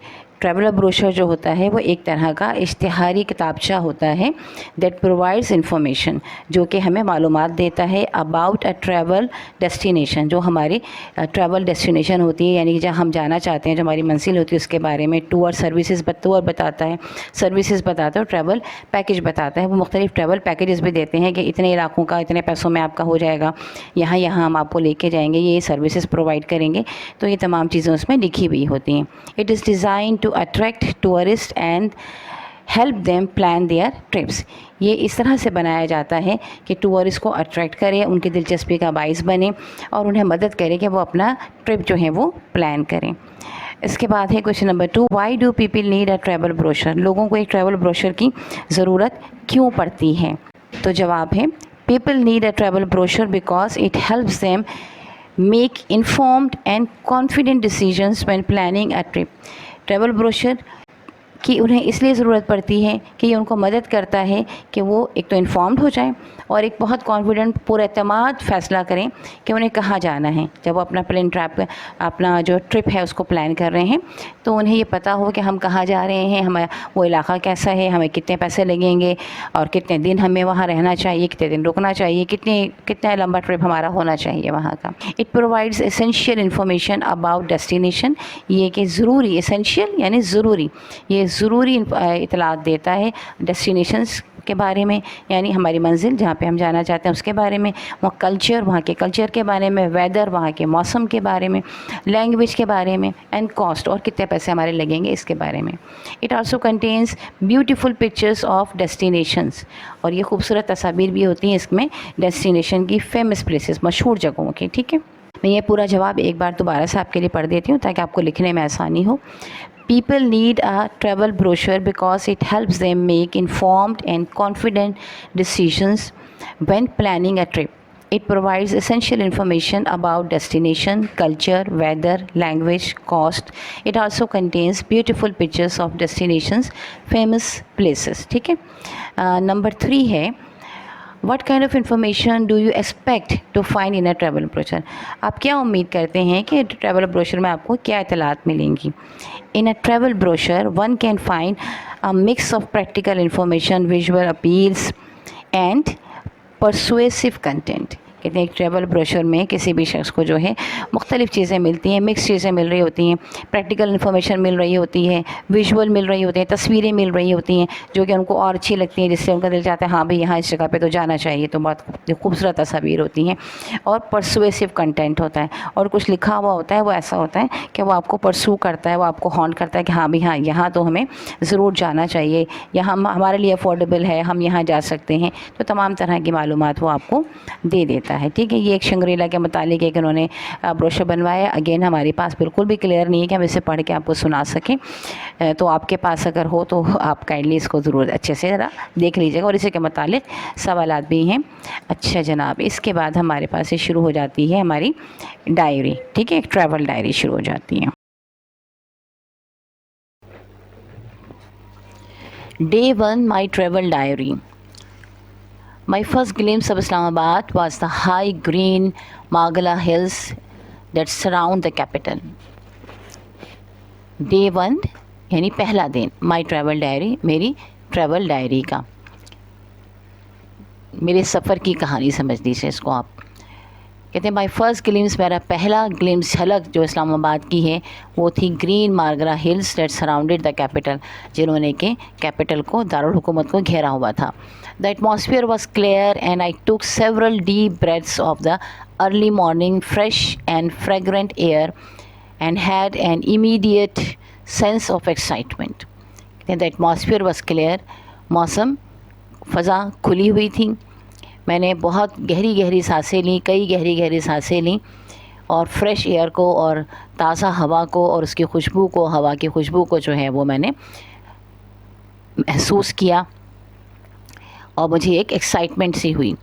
Traveller brochure जो होता है वो एक तरह का इश्तिहारी किताबचा होता है that provides information, जो कि हमें मालूमात देता है अबाउट अ ट्रैवल डेस्टिनेशन, जो हमारी ट्रैवल डेस्टिनेशन होती है, यानी कि जहाँ हम जाना चाहते हैं, जो हमारी मंजिल होती है उसके बारे में। टूर सर्विसेज टूर बताता है, सर्विसेज बताता है, और ट्रैवल पैकेज बताता है। वो मुख्तलिफ ट्रैवल पैकेजेस भी देते हैं कि इतने इलाकों का इतने पैसों में आपका हो जाएगा, यहाँ यहाँ हम आपको लेके जाएंगे, ये सर्विसेज प्रोवाइड करेंगे। तो ये तमाम चीज़ें उसमें लिखी हुई होती हैं। It is design to attract tourist and help them plan their trips. ये इस तरह से बनाया जाता है कि टूरिस्ट को अट्रैक्ट करे, उनकी दिलचस्पी का बाइस बने और उन्हें मदद करे कि वो अपना ट्रिप जो है वो प्लान करें। इसके बाद है question number 2, why do people need a travel brochure? लोगों को एक ट्रैवल ब्रोशर की ज़रूरत क्यों पड़ती है? तो जवाब है, people need a travel brochure because it helps them make informed and confident decisions when planning a trip. Travel brochure की उन्हें इसलिए ज़रूरत पड़ती है कि ये उनको मदद करता है कि वो एक तो इन्फॉर्म्ड हो जाएं और एक बहुत कॉन्फिडेंट पुरएतमाद फ़ैसला करें कि उन्हें कहाँ जाना है। जब वो अपना अपना जो ट्रिप है उसको प्लान कर रहे हैं तो उन्हें ये पता हो कि हम कहाँ जा रहे हैं, हमें वो इलाका कैसा है, हमें कितने पैसे लगेंगे और कितने दिन हमें वहाँ रहना चाहिए, कितने दिन रुकना चाहिए, कितना लंबा ट्रिप हमारा होना चाहिए वहाँ का। It provides essential information about destination, ये कि ज़रूरी, एसेंशियल यानी ज़रूरी, ये ज़रूरी इतलात देता है डेस्टिनेशंस के बारे में, यानी हमारी मंजिल जहाँ पे हम जाना चाहते हैं उसके बारे में, वहाँ कल्चर, वहाँ के कल्चर के बारे में, वेदर, वहाँ के मौसम के बारे में, लैंग्वेज के बारे में, एंड कॉस्ट, और कितने पैसे हमारे लगेंगे इसके बारे में। It also contains beautiful pictures of destinations, और ये खूबसूरत तस्वीर भी होती हैं इसमें डेस्टिनेशन की, फेमस प्लेसेस, मशहूर जगहों की। ठीक है, मैं ये पूरा जवाब एक बार दोबारा से आपके लिए पढ़ देती हूँ ताकि आपको लिखने में आसानी हो। People need a travel brochure because it helps them make informed and confident decisions when planning a trip. It provides essential information about destination, culture, weather, language, cost. It also contains beautiful pictures of destinations, famous places. ठीक है, number 3 है, What kind of information do you expect to find in a travel brochure? आप क्या उम्मीद करते हैं कि travel brochure में आपको क्या इतलात मिलेंगी? In a travel brochure, one can find a mix of practical information, visual appeals, and persuasive content. कहते हैं एक ट्रैवल ब्रोशर में किसी भी शख्स को जो है मुख्तलिफ़ चीज़ें मिलती हैं, मिक्स चीज़ें मिल रही होती हैं, प्रैक्टिकल इन्फॉर्मेशन मिल रही होती है, विजुअल मिल रही होती हैं, तस्वीरें मिल रही होती हैं जो कि उनको और अच्छी लगती हैं, जिससे उनका दिल चाहता है हाँ भाई यहाँ इस जगह पे तो जाना चाहिए, तो बहुत खूबसूरत तस्वीर होती हैं। और परसुएसिव कंटेंट होता है, और कुछ लिखा हुआ होता है, वो ऐसा होता है कि वो आपको परसू करता है, वो आपको हॉन्ट करता है कि हाँ भाई हाँ यहाँ तो हमें ज़रूर जाना चाहिए, यहाँ हमारे लिए अफोर्डेबल है, हम यहाँ जा सकते हैं। तो तमाम तरह की मालूमात वो आपको दे देता है। ठीक है, ये एक शंग्रीला के मुतालिक एक इन्होंने ब्रोशर बनवाया। अगेन हमारे पास बिल्कुल भी क्लियर नहीं है कि हम इसे पढ़ के आपको सुना सकें, तो आपके पास अगर हो तो आप काइंडली इसको ज़रूर अच्छे से ज़रा देख लीजिएगा, और इसी के मुतालिक सवालात भी हैं। अच्छा जनाब, इसके बाद हमारे पास से शुरू हो जाती है हमारी डायरी। ठीक है, एक ट्रैवल डायरी शुरू हो जाती है। Day 1, my travel diary. My first glimpse of Islamabad was the high green Magala hills that surround the capital. Day 1 यानी पहला दिन, my travel diary, मेरी ट्रैवल डायरी का, मेरे सफ़र की कहानी समझ लीजिए इसको आप। कहते हैं माई फर्स्ट ग्लिम्स, मेरा पहला ग्लिम्स, झलक जो इस्लामाबाद की है वो थी green Margalla hills that surrounded the capital, जिन्होंने के कैपिटल को, दारुल हुकूमत को घेरा हुआ था। The atmosphere was clear and I took several deep breaths of the early morning fresh and fragrant air and had an immediate sense of excitement. The atmosphere was clear, मौसम, फ़ज़ा खुली हुई थी, मैंने बहुत गहरी गहरी सांसें लीं, कई गहरी गहरी सांसें लीं, और फ्रेश एयर को और ताज़ा हवा को और उसकी खुशबू को, हवा की खुशबू को जो है वो मैंने महसूस किया। और मुझे एक एक्साइटमेंट सी हुई।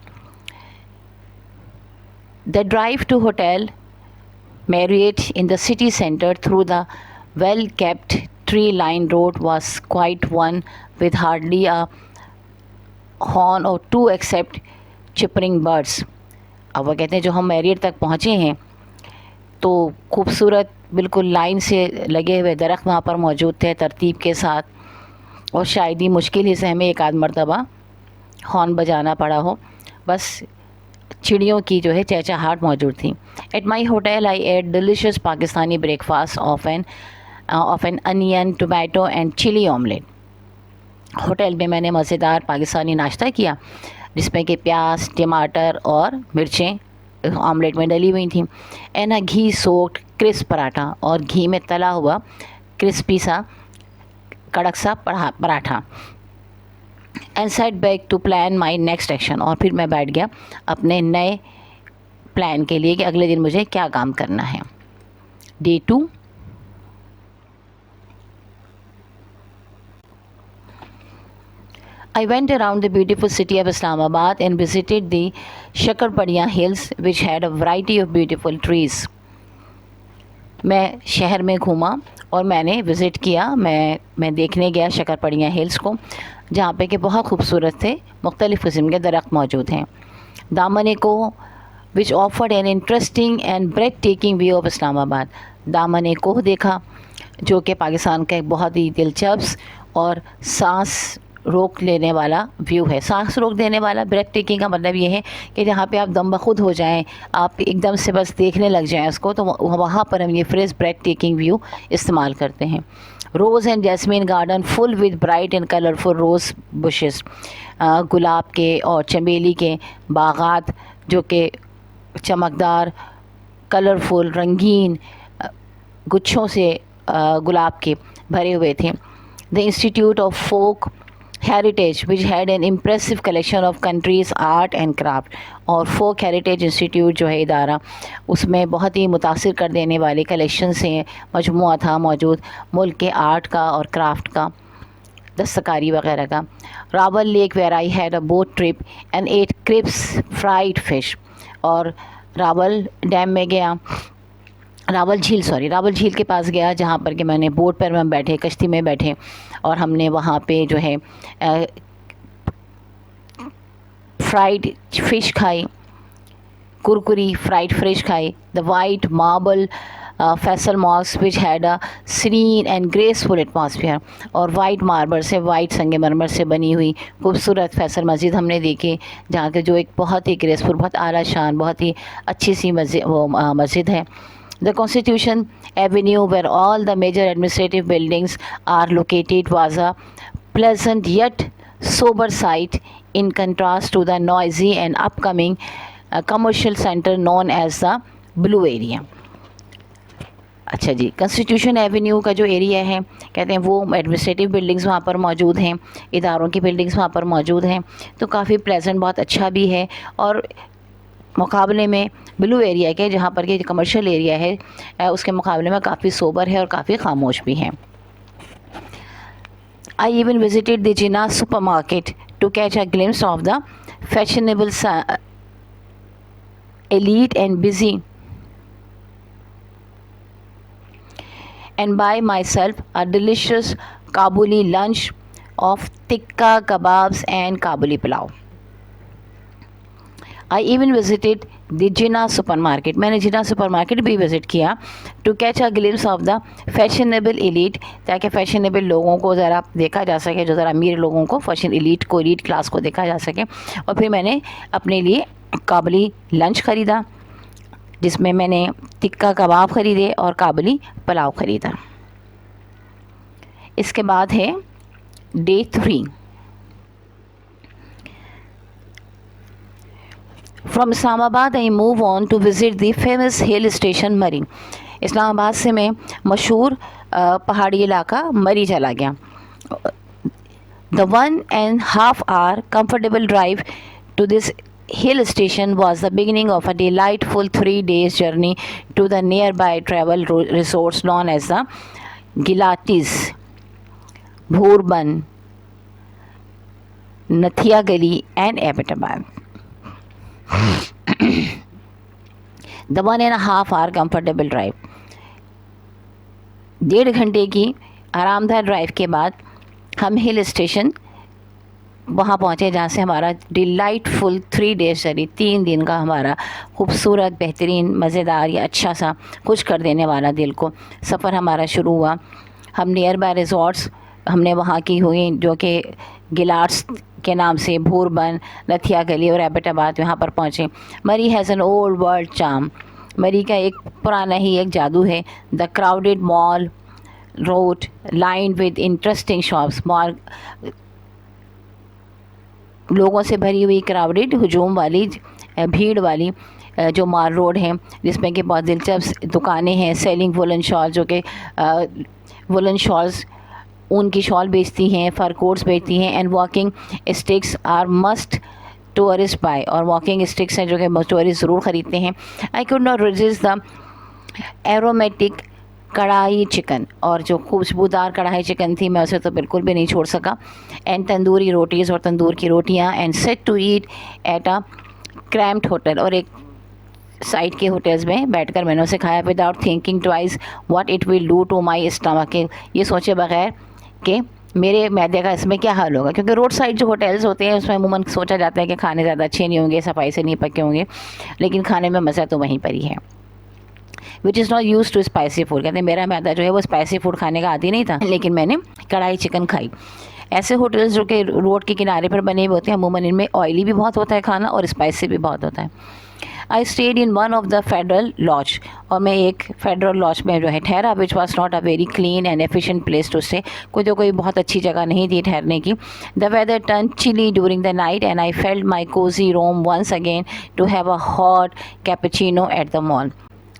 The drive to hotel Marriott in the city center through the well-kept tree-lined road was quite one, with hardly a horn or two except chirping birds. अब वो कहते हैं जो हम मैरियट तक पहुँचे हैं तो खूबसूरत बिल्कुल लाइन से लगे हुए दरख्त वहाँ पर मौजूद थे तरतीब के साथ, और शायद ही मुश्किल ही से हमें एक आध मरतबा हॉर्न बजाना पड़ा हो, बस चिड़ियों की जो है चहचहाहट मौजूद थी। At my hotel I ate delicious Pakistani breakfast of an onion tomato and chilli omelette. Hotel में मैंने मज़ेदार पाकिस्तानी नाश्ता किया जिसमें कि प्याज, टमाटर और मिर्चें ऑमलेट में डली हुई थी। And a ghee soaked crisp paratha, और घी में तला हुआ क्रिस्पी सा कड़क सा पराठा। And set back to plan my next action, और फिर मैं बैठ गया अपने नए प्लान के लिए कि अगले दिन मुझे क्या काम करना है। Day 2। I went around the beautiful city of Islamabad and visited the Shakarpadiya hills which had a variety of beautiful trees. मैं शहर में घूमा और मैंने विज़िट किया, मैं देखने गया शकरपड़िया हिल्स को, जहाँ पे कि बहुत खूबसूरत थे मुख्तलिफ़ किस्म के दरख्त मौजूद हैं। Daman Koh which offered an interesting and breathtaking view of Islamabad. Daman को देखा जो कि पाकिस्तान का एक बहुत ही दिलचस्प और सांस रोक लेने वाला व्यू है। सांस रोक देने वाला ब्रेथ टेकिंग का मतलब ये है कि जहाँ पे आप दम बखुद हो जाएं, आप एकदम से बस देखने लग जाएं उसको, तो वहाँ पर हम ये फ्रेज़ ब्रेथ टेकिंग व्यू इस्तेमाल करते हैं। Rose and jasmine garden full with bright and colourful rose bushes. गुलाब के और चमेली के बागात जो कि चमकदार, कलरफुल, रंगीन गुच्छों से गुलाब के भरे हुए थे। The institute of folk heritage which had an impressive collection of countries art and craft. और फोक हेरिटेज इंस्टीट्यूट जो है इदारा, उसमें बहुत ही मुतासिर कर देने वाले कलेक्शन से मजमुआ था मौजूद मुल्क के आर्ट का और क्राफ्ट का, दस्तकारी वगैरह का। Rawal lake where I had a boat trip and ate crisp fried fish. और रावल डैम में गया, रावल झील के पास गया जहाँ पर कि मैंने बोट पर हम बैठे, कश्ती में बैठे, और हमने वहाँ पे जो है फ्राइड फ़िश खाई, कुरकुरी फ्राइड फिश खाई। The white marble Faisal mosque which had a serene and graceful atmosphere. और वाइट मार्बल से, वाइट संगमरमर से बनी हुई खूबसूरत फैसल मस्जिद हमने देखी, जहाँ के जो एक बहुत ही ग्रेसफुल, बहुत आला शान, बहुत ही अच्छी सी मस्जिद है। The Constitution Avenue, where all the major administrative buildings are located, was a pleasant yet sober sight in contrast to the noisy and upcoming commercial center known as the Blue Area. अच्छा जी, constitution Avenue का जो area है, कहते हैं वो administrative buildings वहाँ पर मौजूद हैं, इदारों की बिल्डिंग्स वहाँ पर मौजूद हैं, तो काफ़ी प्लेजेंट, बहुत अच्छा भी है। और मुकाबले में ब्लू एरिया के, जहाँ पर कि कमर्शियल एरिया है, उसके मुकाबले में काफ़ी सोबर है और काफ़ी खामोश भी है। I even visited the Jinnah supermarket to catch a glimpse of the fashionable elite and busy and buy myself a delicious Kabuli lunch of tikka kebabs and Kabuli pulao. I even visited the Jinnah supermarket. मैंने Jinnah supermarket भी visit किया to catch a glimpse of the fashionable elite, ताकि fashionable लोगों को ज़रा देखा जा सके, जो ज़रा अमीर लोगों को, फैशन एलीट को, एलीट क्लास को देखा जा सके। और फिर मैंने अपने लिए काबुली लंच ख़रीदा जिसमें मैंने टिक्का कबाब ख़रीदे और काबुली पुलाव ख़रीदा। इसके बाद है day 3। From Islamabad I move on to visit the famous hill station Murree. Islamabad से मैं मशहूर पहाड़ी इलाका मरी चला गया। The 1.5 hour comfortable drive to this hill station was the beginning of a delightful 3 days journey to the nearby travel resorts known as the Gilatis, Bhurban, Nathia Gali and Abbottabad. The 1.5 hour comfortable drive. 1.5 घंटे की आरामदायक drive के बाद हम hill station वहाँ पहुँचे जहाँ से हमारा डिलाइटफुल 3 डेज जर्नी, 3 दिन का हमारा खूबसूरत, बेहतरीन, मज़ेदार या अच्छा सा खुश कर देने वाला दिल को सफ़र हमारा शुरू हुआ। हम नियर बाय रिजॉर्ट्स हमने वहाँ की हुई जो कि गिलार्ड्स के नाम से भूरबन, नथिया गली और एबटाबाद वहाँ पर पहुँचे। मरी has an old world charm. मरी का एक पुराना ही एक जादू है। The crowded mall road lined with interesting shops. Mall लोगों से भरी हुई, क्राउडेड, हुजूम वाली, भीड़ वाली जो माल रोड है, जिसमें कि बहुत दिलचस्प दुकानें हैं। सेलिंग वुलन शॉल, जो कि वुलन शॉल्स, ऊन की शॉल बेचती हैं, फर कोट्स बेचती हैं। And walking sticks are must tourist buy, और वॉकिंग स्टिक्स हैं जो कि टूरिस्ट ज़रूर ख़रीदते हैं। I could not resist the aromatic karahi chicken, और जो खुशबूदार कढ़ाई चिकन थी मैं उसे तो बिल्कुल भी नहीं छोड़ सका। एंड तंदूरी रोटीज़, और तंदूर की रोटियां। And set to eat at a cramped hotel, और एक साइड के होटल्स में बैठकर मैंने उसे खाया without thinking twice what it will do to my stomach. ये सोचे बगैर कि मेरे मैदे का इसमें क्या हाल होगा, क्योंकि रोड साइड जो होटल्स होते हैं उसमें अमूमन सोचा जाता है कि खाने ज़्यादा अच्छे नहीं होंगे, सफाई से नहीं पके होंगे, लेकिन खाने में मज़ा तो वहीं पर ही है। Which is not used to spicy food. कहते हैं मेरा मैदा जो है वो स्पाइसी फूड खाने का आदी नहीं था, लेकिन मैंने कढ़ाई चिकन खाई। ऐसे होटल्स जो कि रोड के किनारे पर बने हुए होते हैं, अमूमन इनमें ऑयली भी बहुत होता है खाना और स्पाइसी भी बहुत होता है। I stayed in one of the federal lodge, और मैं एक फेडरल लॉज में जो है ठहरा, which was not a very clean and efficient place to stay. कोई बहुत अच्छी जगह नहीं थी ठहरने की। The weather turn chilly during the night and I felt my cosy room once again to have a hot cappuccino at the mall.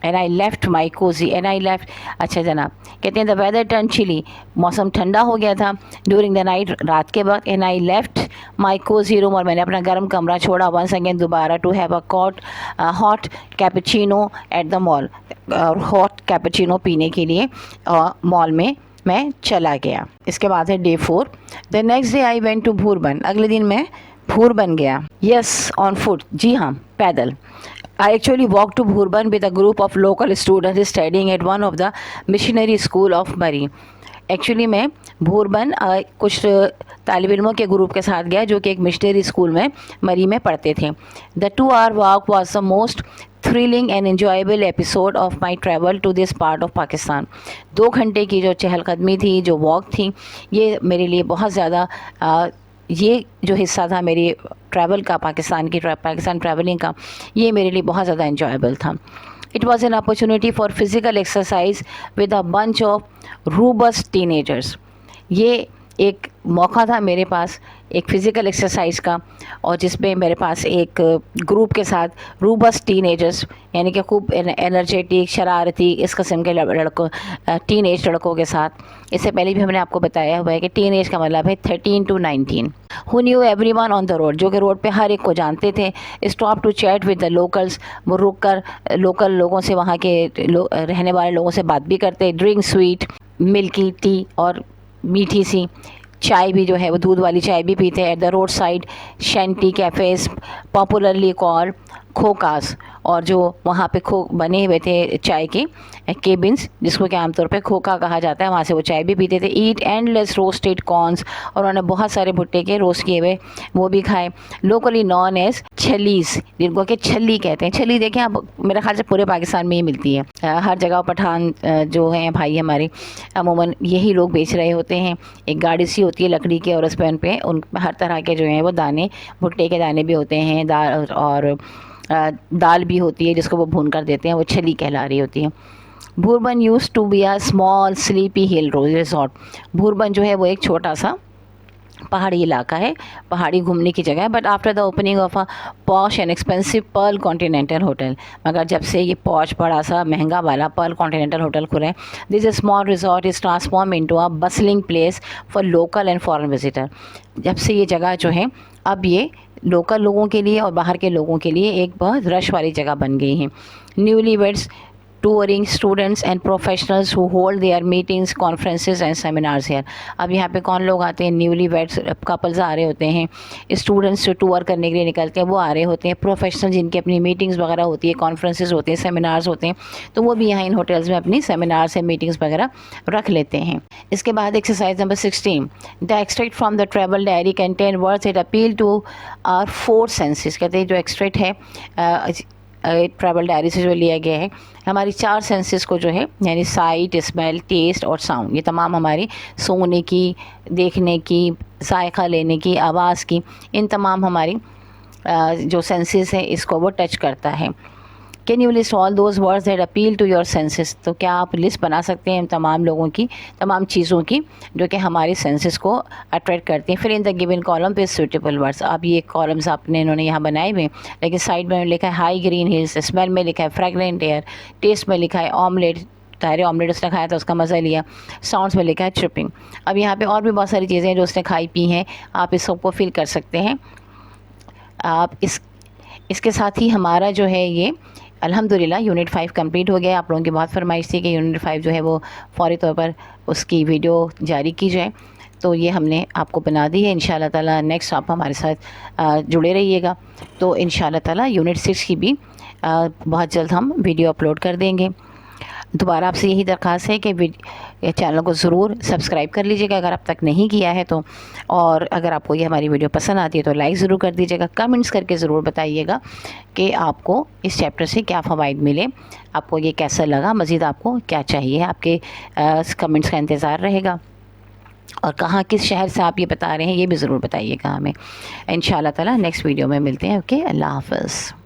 And I left my cosy and I left. अच्छा जनाब, कहते हैं the weather turn chilli, मौसम ठंडा हो गया था during the night, रात के वक्त। And I left my cosy room, और मैंने अपना गर्म कमरा छोड़ा वंस अगेन दोबारा, to have a hot cappuccino at the mall, और हॉट कैपुचिनो पीने के लिए मॉल में मैं चला गया। इसके बाद है day 4। The next day I went to Bhurban. अगले दिन मैं भूरबन गया। यस, ऑन फुट, जी हाँ, पैदल। I actually walked to Bhurban with a group of local students studying at one of the missionary school of Murree. Actually मैं भूरबन कुछ तालिब इल्मों के group के साथ गया जो कि एक मिशनरी स्कूल में मरी में पढ़ते थे। The 2-hour walk was the most thrilling and enjoyable episode of my travel to this part of Pakistan. 2 घंटे की जो चहलकदमी थी, जो वॉक थी, ये मेरे लिए बहुत ज़्यादा ये जो हिस्सा था मेरी ट्रैवल का, पाकिस्तान ट्रैवलिंग का, ये मेरे लिए बहुत ज़्यादा enjoyable था। It was an opportunity for physical exercise with a bunch of robust teenagers. ये एक मौका था मेरे पास एक फ़िज़िकल एक्सरसाइज का, और जिसमें मेरे पास एक ग्रुप के साथ रूबस्ट टीनेजर्स, यानी कि खूब एनर्जेटिक, शरारती, इस किस्म के लड़कों, टीनेज लड़कों के साथ। इससे पहले भी हमने आपको बताया हुआ है कि टीनेज का मतलब है 13 to 19। Who knew everyone on the road, जो कि रोड पे हर एक को जानते थे। Stop to chat with the locals, वो रुक कर लोकल लोगों से, वहाँ के रहने वाले लोगों से बात भी करते। ड्रिंक स्वीट मिल्की टी, और मीठी सी चाय भी जो है वो दूध वाली चाय भी पीते हैं। At the roadside shanty cafes popularly called khokhas, और जो वहाँ पे बने हुए थे चाय के केबिन्स, जिसको कि आमतौर पे खोखा कहा जाता है, वहाँ से वो चाय भी पीते थे। ईट एंडलेस रोस्टेड कॉर्न्स, और उन्होंने बहुत सारे भुट्टे के रोस्ट किए हुए वो भी खाए। लोकली नॉन एज छलीस, जिनको कि छली कहते हैं। छली देखें आप, मेरे ख्याल से पूरे पाकिस्तान में ही मिलती है। हर जगह पठान जो हैं भाई हमारे, अमूमन यही लोग बेच रहे होते हैं। एक गाड़ी सी होती है लकड़ी की, और उस पर उन हर तरह के जो हैं वो दाने, भुट्टे के दाने भी होते हैं, दाल भी होती है जिसको वो भून कर देते हैं, वो छली कहला रही होती है। Bhurban used to be a small sleepy hill resort. Bhurban जो है वो एक छोटा सा पहाड़ी इलाका है, पहाड़ी घूमने की जगह है। But after the opening of a posh and expensive Perl continental hotel, मगर जब से ये पॉश बड़ा सा महंगा वाला पर्ल कॉन्टिनेंटल होटल खुला है, this small resort is transform into a bustling place for local and foreign visitor. जब से ये जगह जो है अब ये लोकल लोगों के लिए और बाहर के लोगों के लिए एक बहुत रश वाली जगह बन गई है। Newly weds touring students and professionals who hold their meetings, conferences and seminars here. अब यहाँ पे कौन लोग आते हैं? न्यूली वेड कपल्स आ रहे होते हैं, स्टूडेंट्स जो टूर करने के लिए निकलते हैं वो आ रहे होते हैं, प्रोफेशनल जिनकी अपनी मीटिंग्स वगैरह होती है, कॉन्फ्रेंसेस होते हैं, सेमिनार्स होते हैं, तो वो भी यहाँ इन होटल्स में अपनी सेमिनार्स या मीटिंग्स वगैरह रख लेते हैं। इसके बाद exercise number 16, the extract from the travel diary contain words that appeal to our 4 senses. कहते हैं जो एक्सट्रैक्ट है ट्रैवल डायरी से जो लिया गया है, हमारी 4 सेंसेस को जो है यानी साइट, स्मेल, टेस्ट और साउंड, ये तमाम हमारी सूंघने की, देखने की, जायका लेने की, आवाज़ की, इन तमाम हमारी जो सेंसेस है इसको वो टच करता है। Can you list all those words that appeal to your senses. तो क्या आप लिस्ट बना सकते हैं तमाम लोगों की, तमाम चीज़ों की जो कि हमारी सेंसेस को अट्रैक्ट करती हैं। फिर इन द गिवन कॉलम पे सूटेबल वर्ड्स। अब ये कॉलम्स आपने इन्होंने यहाँ बनाए हुए, लेकिन साइड में लिखा है हाई ग्रीन हिल्स, स्मेल में लिखा है फ्रेगनेंट एयर, टेस्ट में लिखा है ऑमलेट, तारे ऑमलेट उसने खाया था उसका मज़ा लिया, साउंड्स में लिखा है ट्रिपिंग। अब यहाँ पे और भी बहुत सारी चीज़ें हैं जो उसने खाई पी हैं, आप इस सबको फिल कर सकते हैं। आप इसके साथ ही हमारा जो है ये अल्हम्दुलिल्लाह यूनिट 5 कंप्लीट हो गया। आप लोगों की बहुत फरमाइश थी कि यूनिट 5 जो है वो फ़ौरी तौर पर उसकी वीडियो जारी की जाए, तो ये हमने आपको बना दी है। इंशाल्लाह ताला नेक्स्ट आप हमारे साथ जुड़े रहिएगा, तो इंशाल्लाह ताला यूनिट 6 की भी बहुत जल्द हम वीडियो अपलोड कर देंगे। दोबारा आपसे यही दरख्वास्त है कि चैनल को ज़रूर सब्सक्राइब कर लीजिएगा अगर अब तक नहीं किया है तो, और अगर आपको ये हमारी वीडियो पसंद आती है तो लाइक ज़रूर कर दीजिएगा। कमेंट्स करके ज़रूर बताइएगा कि आपको इस चैप्टर से क्या फ़वाइद मिले, आपको ये कैसा लगा, मज़ीद आपको क्या चाहिए, आपके कमेंट्स का इंतज़ार रहेगा। और कहाँ किस शहर से आप ये बता रहे हैं ये भी ज़रूर बताइएगा हमें। इंशाल्लाह ताला नेक्स्ट वीडियो में मिलते हैं। ओके, अल्लाह हाफ़िज़।